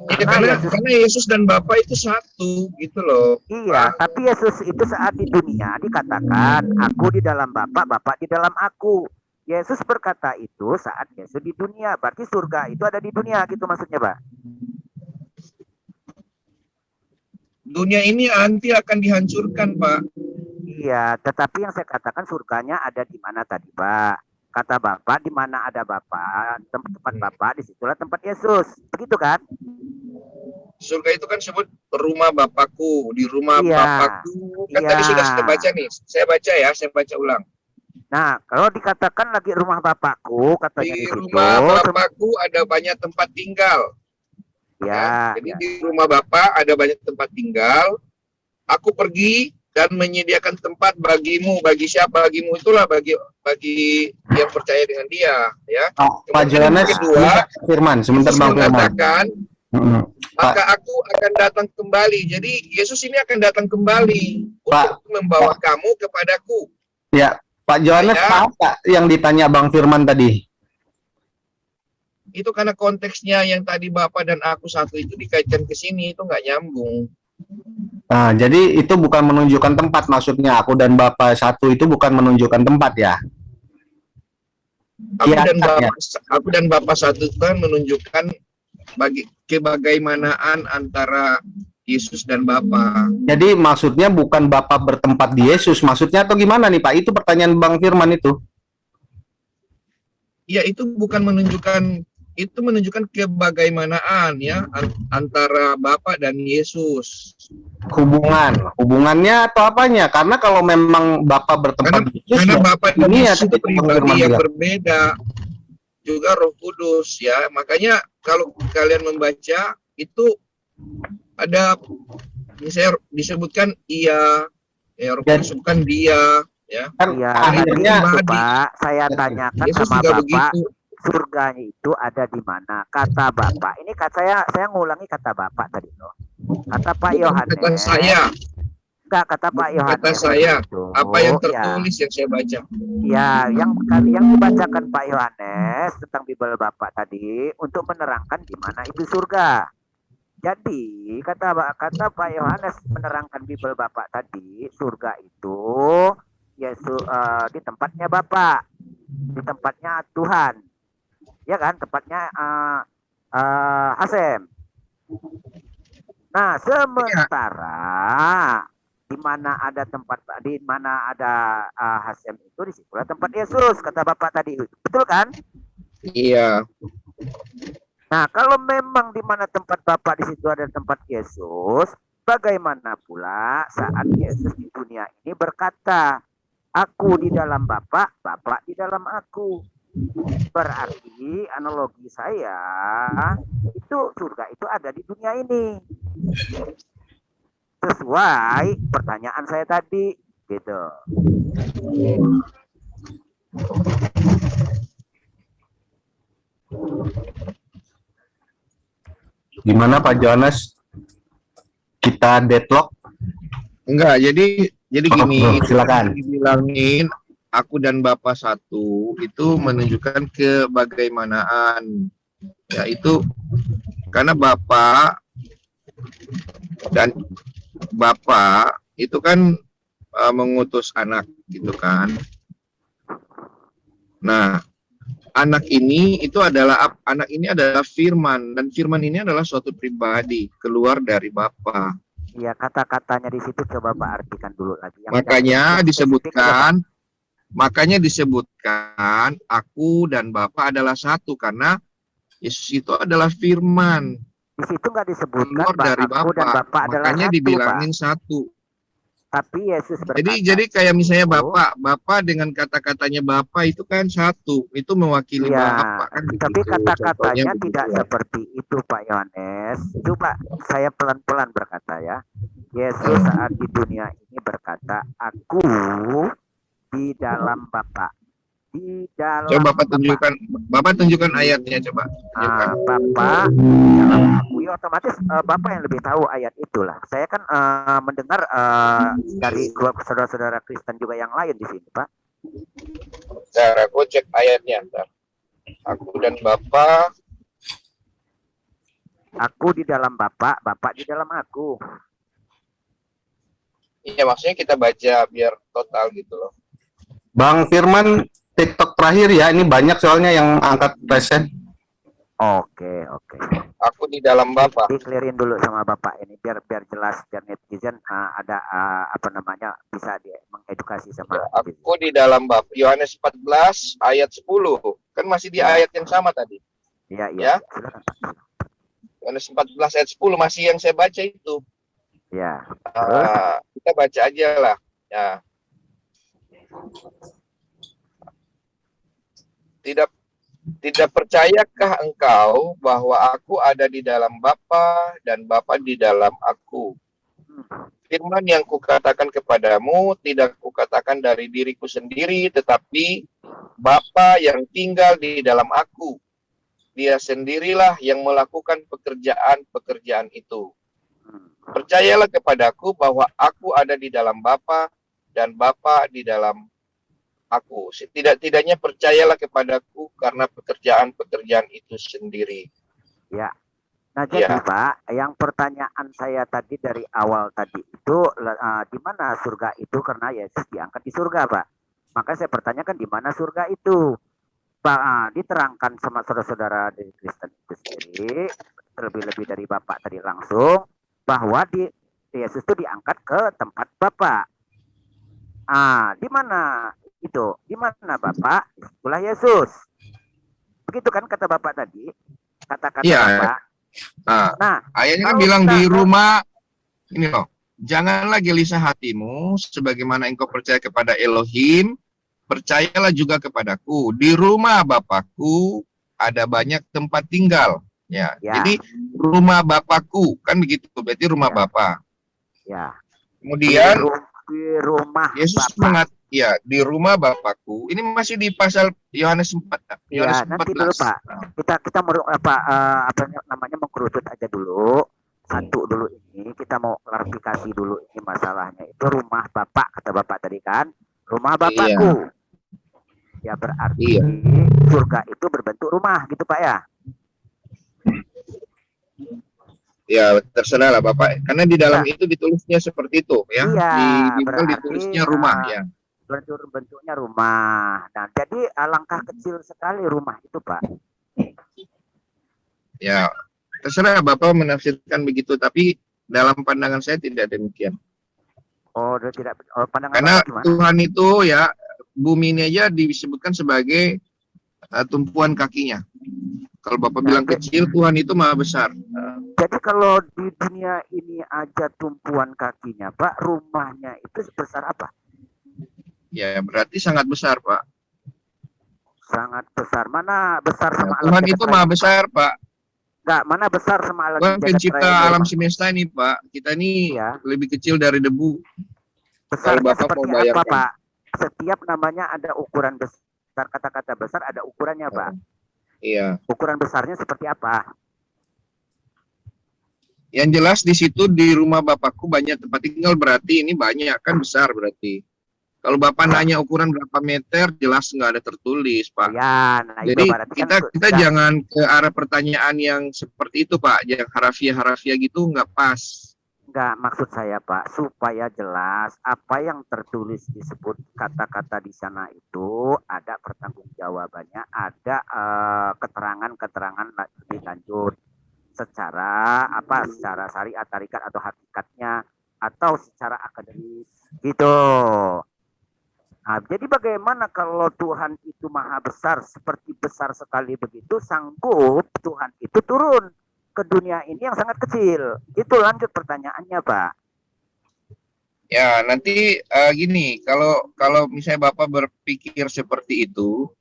Ya, karena Yesus dan Bapa itu satu, gitu loh. Iya, tapi Yesus itu saat di dunia dikatakan, aku di dalam Bapa, Bapa di dalam aku. Yesus berkata itu saat Yesus di dunia, berarti surga itu ada di dunia, gitu maksudnya, Pak. Dunia ini nanti akan dihancurkan, Pak. Iya, tetapi yang saya katakan surganya ada di mana tadi, Pak? kata Bapa, di mana ada Bapa, tempat Bapa, disitulah tempat Yesus. Begitu kan? Surga itu kan sebut rumah Bapakku, di rumah Iya. Bapakku. Kan Iya. tadi sudah saya baca nih. Saya baca ya, saya baca ulang. Nah, kalau dikatakan lagi rumah Bapakku, katanya Di di situ. rumah Bapakku ada banyak tempat tinggal. Ya, Jadi di rumah Bapak ada banyak tempat tinggal. Aku pergi dan menyediakan tempat bagimu. Bagi siapa? Bagimu itulah bagi yang percaya dengan Dia, ya. Pak Kemudian yang Johannes, kedua, Firman, sebentar Yesus Bang Firman. mengatakan, Pak, maka aku akan datang kembali. Jadi Yesus ini akan datang kembali untuk membawa kamu kepadaku. ya, Pak Johannes tahu nggak yang ditanya Bang Firman tadi? Itu karena konteksnya yang tadi Bapak dan aku satu itu dikaitkan ke sini, itu nggak nyambung. Nah, jadi itu bukan menunjukkan tempat, maksudnya aku dan Bapak satu itu bukan menunjukkan tempat ya? Aku dan Bapak satu itu kan menunjukkan kebagaimanaan antara Yesus dan Bapa. Jadi maksudnya bukan Bapak bertempat di Yesus, maksudnya atau gimana nih Pak? Itu pertanyaan Bang Firman itu. Ya, itu bukan menunjukkan, itu menunjukkan kebagaimanaan ya antara Bapa dan Yesus. Hubungannya atau apanya? Karena kalau memang Bapak bertempat di Yesus, Karena ya, Bapa dan ini ya Yesus itu tadi Bang Firman pribadi yang bilang. berbeda. Juga Roh Kudus ya. Makanya kalau kalian membaca itu ada misalnya disebutkan Ia, ya Roh Kudus disebutkan Dia, ya. Iya, akhirnya Pak, saya tanyakan Yesus sama juga Bapak, begitu. surganya itu ada di mana? Kata Bapak. Ini saya ngulangi kata Bapak tadi loh. Kata Pak Yohanes. Bukan saya. Enggak, kata Pak Yohanes. Kata saya. itu, Apa yang ya. tertulis yang saya baca. Ya, yang dibacakan Pak Yohanes tentang Bible Bapak tadi untuk menerangkan di mana itu surga. Jadi kata Pak Yohanes menerangkan Bible Bapak tadi, surga itu Yesus di tempatnya Bapak, di tempatnya Tuhan, ya kan, tempatnya Hasem. Nah, sementara di mana ada tempat, di mana ada Hasem itu di situlah tempat Yesus, kata Bapak tadi, betul kan? Iya. Nah, kalau memang di mana tempat Bapak di situ ada tempat Yesus, bagaimana pula saat Yesus di dunia ini berkata, aku di dalam Bapak, Bapak di dalam aku. Berarti analogi saya itu surga itu ada di dunia ini. Sesuai pertanyaan saya tadi, gitu. Gimana Pak Johannes? Kita deadlock? Enggak, jadi gini, silakan. Dibilangin aku dan Bapa satu itu menunjukkan kebagaimanaan, yaitu karena Bapa dan Bapa itu kan mengutus anak gitu kan. Nah, anak ini adalah firman, dan firman ini adalah suatu pribadi keluar dari Bapa. Iya, kata-katanya di situ coba Pak artikan dulu lagi. Makanya disebutkan aku dan Bapa adalah satu karena Yesus itu adalah firman. Di situ nggak disebutkan keluar dari aku dan Bapa. Bapa adalah Makanya satu, dibilangin Pak. satu. Tapi Yesus berkata, Jadi kayak misalnya Bapak dengan kata-katanya Bapak itu kan satu, itu mewakili ya, Bapak kan. tapi begitu. kata-katanya Contohnya tidak begitu. seperti itu Pak Yohanes. Coba saya pelan-pelan berkata ya. Yesus saat di dunia ini berkata, aku di dalam Bapa. Di dalam Coba Bapak tunjukkan ayatnya coba. Bapak di dalam aku. Ya otomatis Bapak yang lebih tahu ayat itulah. Saya kan mendengar dari saudara-saudara Kristen juga yang lain di sini, Pak. Bentar, aku cek ayatnya. Bentar. Aku dan Bapa. Aku di dalam Bapak, Bapak di dalam aku. Iya, maksudnya kita baca biar total gitu loh. Bang Firman, TikTok terakhir ya, ini banyak soalnya yang angkat present. Oke. Aku di dalam Bapa. Di-clearin dulu sama Bapak ini biar jelas, biar netizen ada bisa mengedukasi sama. Aku di dalam Bapa. Yohanes 14 ayat 10. Kan masih di ayat yang sama tadi. Iya. Ya. Yohanes 14 ayat 10 masih yang saya baca itu. Ya. Kita baca aja lah. Ya. Tidak percayakah engkau bahwa aku ada di dalam Bapa dan Bapa di dalam aku? Firman yang kukatakan kepadamu tidak kukatakan dari diriku sendiri, tetapi Bapa yang tinggal di dalam aku. Dia sendirilah yang melakukan pekerjaan-pekerjaan itu. Percayalah kepadaku bahwa aku ada di dalam Bapa dan Bapa di dalam aku. Tidak-tidaknya percayalah kepadaku karena pekerjaan-pekerjaan itu sendiri. Ya. Nah, jadi Pak, yang pertanyaan saya tadi dari awal tadi itu di mana surga itu, karena Yesus diangkat di surga, Pak. Maka saya pertanyakan di mana surga itu. Pak, diterangkan sama saudara-saudara dari Kristen itu sendiri, lebih-lebih dari Bapak tadi langsung, bahwa Yesus itu diangkat ke tempat Bapak. Di mana? Itu di mana Bapak? Itulah Yesus. Begitu kan kata Bapak tadi? Kata-kata Bapak. Nah, ayatnya kan bilang di rumah ini loh. Janganlah gelisah hatimu sebagaimana engkau percaya kepada Elohim, percayalah juga kepadaku. Di rumah Bapakku ada banyak tempat tinggal. Ya. Jadi rumah Bapakku kan begitu. Berarti rumah Bapak. Ya. Kemudian di rumah Yesus di rumah Bapakku. Ini masih di pasal Yohanes 4. Yohanes 14. Nanti dulu Pak. Kita mengkerucut aja dulu. Satu dulu ini kita mau klarifikasi dulu ini masalahnya. Itu rumah Bapak kata Bapak tadi kan. Rumah Bapakku. Ya berarti surga itu berbentuk rumah gitu Pak ya. Ya terserah lah Bapak. Karena di dalam itu ditulisnya seperti itu ya. Di ditulisnya rumah ya. Bentuknya rumah. Nah, jadi alangkah kecil sekali rumah itu, Pak. Ya, terserah Bapak menafsirkan begitu, tapi dalam pandangan saya tidak demikian. Oh, tidak. Pandangan karena Tuhan itu ya, bumi ini aja disebutkan sebagai tumpuan kakinya. Kalau Bapak bilang kecil, Tuhan itu maha besar. Jadi kalau di dunia ini aja tumpuan kakinya, Pak, rumahnya itu sebesar apa? Ya, berarti sangat besar, Pak. Sangat besar. Mana besar sama Tuhan itu maha besar, Pak. Enggak, mana besar sama alam Tuhan pencipta alam semesta ini, Pak. Kita ini lebih kecil dari debu. Besar kalau Bapak mau bayar, Pak? Setiap namanya ada ukuran besar. Kata-kata besar ada ukurannya, Pak. Iya. Ukuran besarnya seperti apa? Yang jelas di situ di rumah Bapakku banyak tempat tinggal, berarti ini banyak kan besar berarti. Kalau Bapak nanya ukuran berapa meter, jelas nggak ada tertulis, Pak. Ya, nah jadi kan kita jangan ke arah pertanyaan yang seperti itu, Pak. Yang harafiah gitu nggak pas. Nggak, maksud saya, Pak, supaya jelas apa yang tertulis disebut kata-kata di sana itu ada pertanggungjawabannya, ada keterangan-keterangan lebih lanjut secara syariat, tarikat atau hakikatnya atau secara akademis gitu. Nah, jadi bagaimana kalau Tuhan itu maha besar, seperti besar sekali begitu, sanggup Tuhan itu turun ke dunia ini yang sangat kecil? Itu lanjut pertanyaannya, Pak. Ya, nanti gini, kalau misalnya Bapak berpikir seperti itu,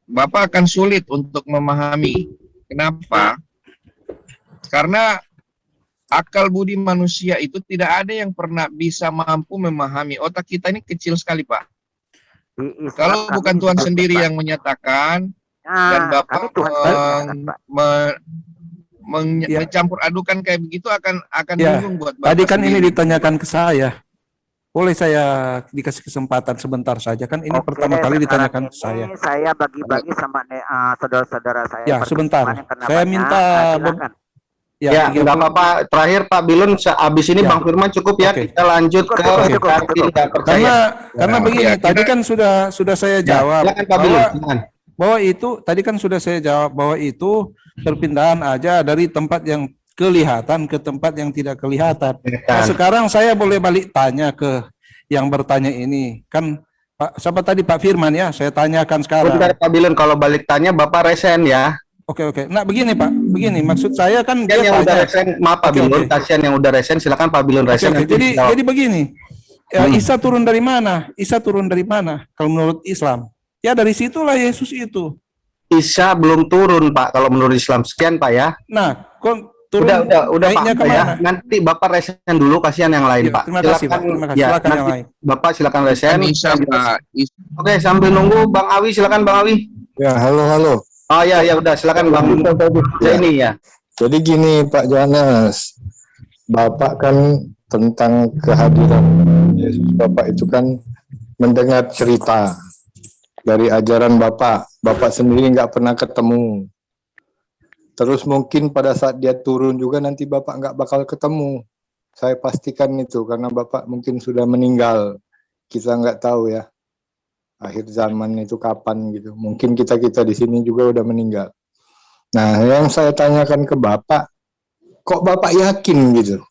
Bapak akan sulit untuk memahami. Kenapa? Karena akal budi manusia itu tidak ada yang pernah bisa mampu memahami. Otak kita ini kecil sekali, Pak. Kalau bukan Tuhan sendiri yang menyatakan dan Bapak mencampur adukan kayak begitu akan bingung buat Bapak. Tadi kan sendiri. ini ditanyakan ke saya. Boleh saya dikasih kesempatan sebentar saja? Kan ini pertama kali ditanyakan ke saya. Saya bagi-bagi sama saudara-saudara saya. Ya, sebentar. Saya minta Ya, nggak apa-apa. Terakhir Pak Bilun, habis ini Bang Firman cukup ya. Kita lanjut ke karena begini, tadi kan sudah saya jawab. Silakan Pak Bilun. bahwa itu tadi kan sudah saya jawab bahwa itu perpindahan aja dari tempat yang kelihatan ke tempat yang tidak kelihatan. Nah, sekarang saya boleh balik tanya ke yang bertanya ini. Kan Pak, siapa tadi Pak Firman ya? Saya tanyakan sekarang. Bentar, Pak Bilun, kalau balik tanya Bapak resen ya. Oke. Nah, begini Pak, begini maksud saya kan dia yang tanya. udah resen, maaf Pak Bilun, kasihan yang udah resen, silakan Pak Bilun resen. Jadi begini. Ya, Isa turun dari mana? Isa turun dari mana? Kalau menurut Islam, ya dari situlah Yesus itu. Isa belum turun Pak, kalau menurut Islam. Sekian Pak ya. Nah, turun udah Pak kemana? ya. Nanti Bapak resen dulu, kasihan yang lain Pak. Terima kasih Pak. Terima kasih. Ya, Silakan yang nanti lain. Bapak silakan resen. Bisa, Pak. Oke, sambil nunggu Bang Awi, silakan Bang Awi. Ya, halo. Oh ya, udah silakan Bang Zaini ya. Jadi gini Pak Johannes, Bapak kan tentang kehadiran Yesus, Bapak itu kan mendengar cerita dari ajaran Bapak sendiri nggak pernah ketemu. Terus mungkin pada saat dia turun juga nanti Bapak nggak bakal ketemu. Saya pastikan itu karena Bapak mungkin sudah meninggal. Kita nggak tahu ya akhir zaman itu kapan gitu. Mungkin kita di sini juga udah meninggal. Nah, yang saya tanyakan ke Bapak, kok Bapak yakin gitu?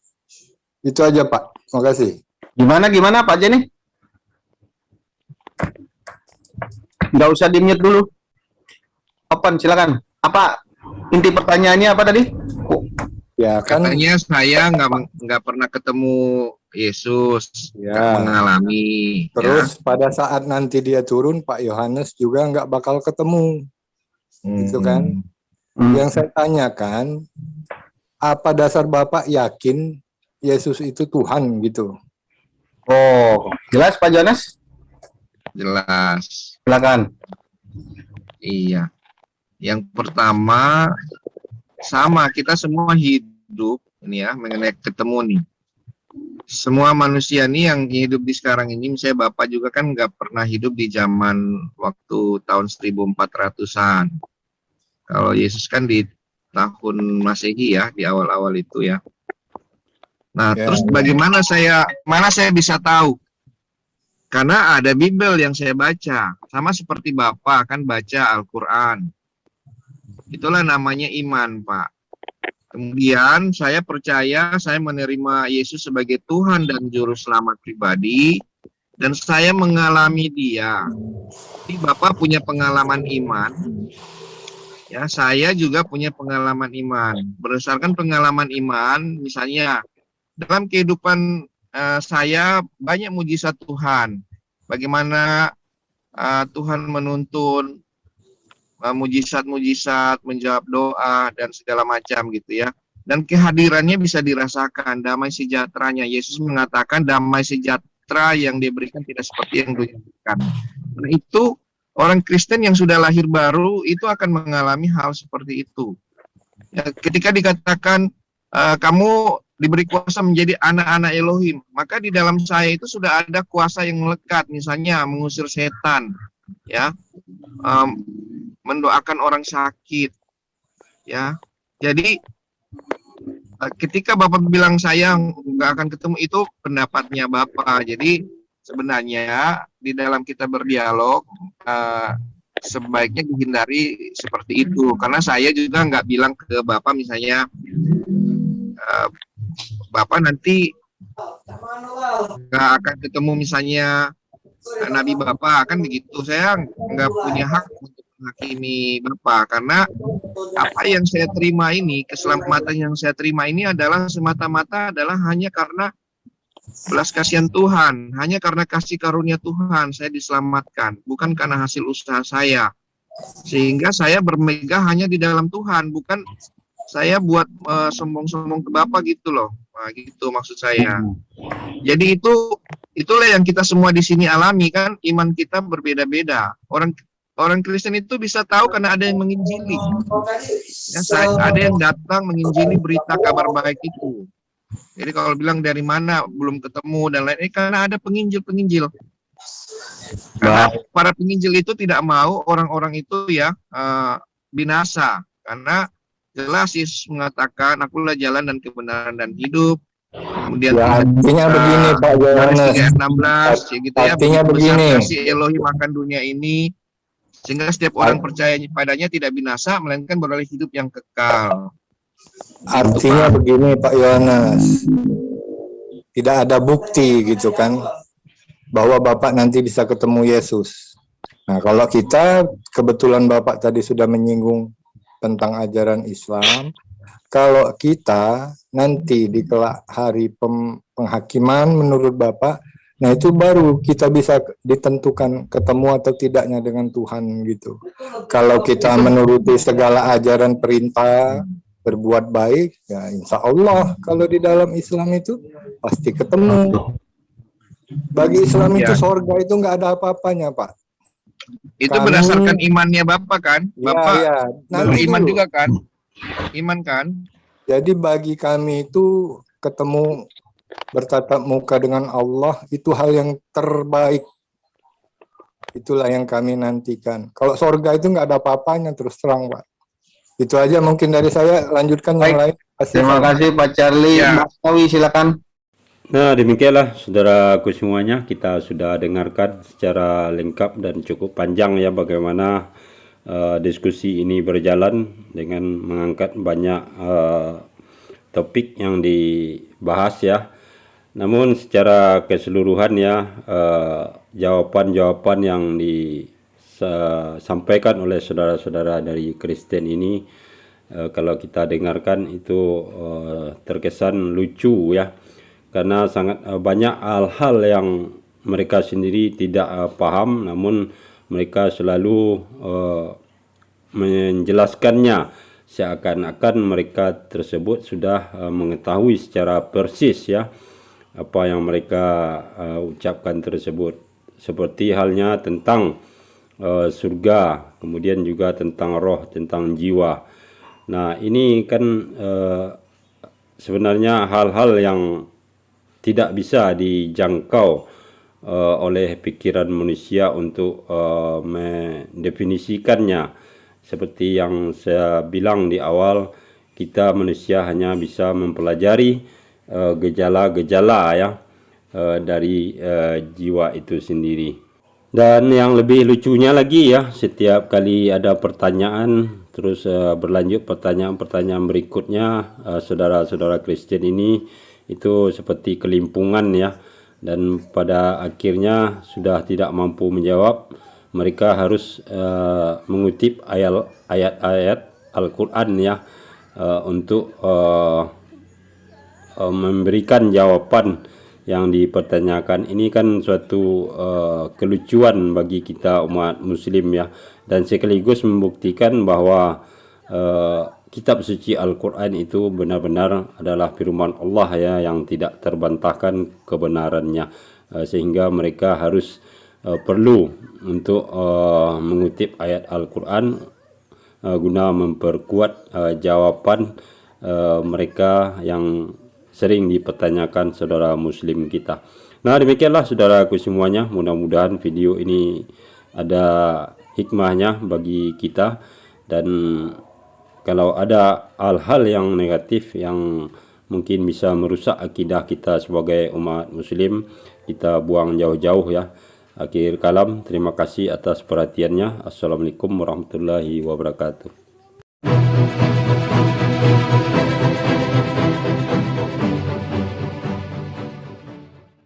Itu aja Pak. Terima kasih. Gimana Pak Jenny? Nggak usah di-mute dulu. Open, silakan. Apa inti pertanyaannya apa tadi? Ya kan. Katanya saya nggak pernah ketemu Yesus, ya, mengalami. Terus pada saat nanti dia turun, Pak Yohanes juga nggak bakal ketemu, gitu kan? Yang saya tanyakan, apa dasar Bapak yakin Yesus itu Tuhan gitu? Oh, jelas Pak Johannes? Jelas. Silakan. Iya. Yang pertama, sama kita semua hidup ini ya, mengenai ketemu nih. Semua manusia nih yang hidup di sekarang ini, misalnya Bapak juga kan nggak pernah hidup di zaman waktu tahun 1400-an. Kalau Yesus kan di tahun Masehi ya, di awal-awal itu ya. Nah, terus bagaimana saya bisa tahu? Karena ada Bible yang saya baca, sama seperti Bapak kan baca Al-Quran. Itulah namanya iman, Pak. Kemudian saya percaya, saya menerima Yesus sebagai Tuhan dan Juru Selamat pribadi, dan saya mengalami Dia. Jadi Bapak punya pengalaman iman, ya saya juga punya pengalaman iman. Berdasarkan pengalaman iman, misalnya dalam kehidupan saya banyak mujizat Tuhan. Bagaimana Tuhan menuntun mujizat-mujizat, menjawab doa dan segala macam gitu ya. Dan kehadirannya bisa dirasakan, damai sejahteranya. Yesus mengatakan damai sejahtera yang diberikan tidak seperti yang diberikan. Nah, itu orang Kristen yang sudah lahir baru itu akan mengalami hal seperti itu. Ya, ketika dikatakan kamu diberi kuasa menjadi anak-anak Elohim, maka di dalam saya itu sudah ada kuasa yang melekat, misalnya mengusir setan, ya, mendoakan orang sakit, ya. Jadi ketika Bapak bilang saya nggak akan ketemu, itu pendapatnya Bapak. Jadi sebenarnya di dalam kita berdialog sebaiknya dihindari seperti itu, karena saya juga nggak bilang ke Bapak misalnya Bapak nanti nggak akan ketemu misalnya Nabi Bapak, kan begitu. Saya nggak punya hak untuk menghakimi Bapak, karena apa yang saya terima ini, keselamatan yang saya terima ini adalah semata-mata adalah hanya karena belas kasihan Tuhan, hanya karena kasih karunia Tuhan saya diselamatkan, bukan karena hasil usaha saya. Sehingga saya bermegah hanya di dalam Tuhan, bukan saya buat sombong-sombong ke Bapak gitu loh. Nah, gitu maksud saya. Jadi itulah yang kita semua di sini alami, kan iman kita berbeda-beda. Orang Kristen itu bisa tahu karena ada yang menginjili. Ya, ada yang datang menginjili berita kabar baik itu. Jadi kalau bilang dari mana belum ketemu dan lain-lain, karena ada penginjil-penginjil. Karena para penginjil itu tidak mau orang-orang itu ya binasa, karena jelas Yesus mengatakan, akulah jalan dan kebenaran dan hidup. Kemudian ya, artinya begini Pak Johannes, 16 ya gitu ya. Artinya begini. Kasih Elohim akan dunia ini Sehingga setiap orang percaya padanya tidak binasa, melainkan beroleh hidup yang kekal. Artinya begini Pak Yohanes, tidak ada bukti gitu kan bahwa Bapak nanti bisa ketemu Yesus. Nah kalau kita kebetulan Bapak tadi sudah menyinggung tentang ajaran Islam, kalau kita nanti di kelak hari penghakiman menurut Bapak, nah itu baru kita bisa ditentukan ketemu atau tidaknya dengan Tuhan gitu. Kalau kita menuruti segala ajaran perintah, berbuat baik, ya insya Allah kalau di dalam Islam itu pasti ketemu. Bagi Islam itu sorga itu nggak ada apa-apanya Pak. Itu berdasarkan imannya Bapak kan? Bapak beriman dulu. juga kan? Iman kan? Jadi bagi kami itu ketemu bertatap muka dengan Allah itu hal yang terbaik. Itulah yang kami nantikan. Kalau sorga itu nggak ada apa-apanya terus terang Pak. Itu aja mungkin dari saya, lanjutkan yang lain. Terima kasih Pak Charlie. Mas Tawi silakan. Nah demikianlah saudaraku semuanya, kita sudah dengarkan secara lengkap dan cukup panjang ya bagaimana diskusi ini berjalan dengan mengangkat banyak topik yang dibahas ya. Namun secara keseluruhan ya jawaban-jawaban yang disampaikan oleh saudara-saudara dari Kristen ini kalau kita dengarkan itu terkesan lucu ya, karena sangat banyak hal-hal yang mereka sendiri tidak paham, namun mereka selalu menjelaskannya seakan-akan mereka tersebut sudah mengetahui secara persis ya apa yang mereka ucapkan tersebut, seperti halnya tentang surga, kemudian juga tentang roh, tentang jiwa. Nah ini kan sebenarnya hal-hal yang tidak bisa dijangkau oleh pikiran manusia untuk mendefinisikannya. Seperti yang saya bilang di awal, kita manusia hanya bisa mempelajari gejala-gejala ya dari jiwa itu sendiri. Dan yang lebih lucunya lagi ya, setiap kali ada pertanyaan terus berlanjut pertanyaan-pertanyaan berikutnya, saudara-saudara Kristen ini itu seperti kelimpungan ya, dan pada akhirnya sudah tidak mampu menjawab, mereka harus mengutip ayat-ayat Al-Quran ya untuk memberikan jawaban yang dipertanyakan. Ini kan suatu kelucuan bagi kita umat muslim ya, dan sekaligus membuktikan bahwa kitab suci Al-Quran itu benar-benar adalah firman Allah ya, yang tidak terbantahkan kebenarannya, sehingga mereka harus perlu untuk mengutip ayat Al-Quran guna memperkuat jawaban mereka yang sering dipertanyakan saudara muslim kita. Nah demikianlah saudaraku semuanya, mudah-mudahan video ini ada hikmahnya bagi kita, dan kalau ada hal-hal yang negatif yang mungkin bisa merusak akidah kita sebagai umat muslim, kita buang jauh-jauh ya. Akhir kalam, terima kasih atas perhatiannya. Assalamualaikum warahmatullahi wabarakatuh.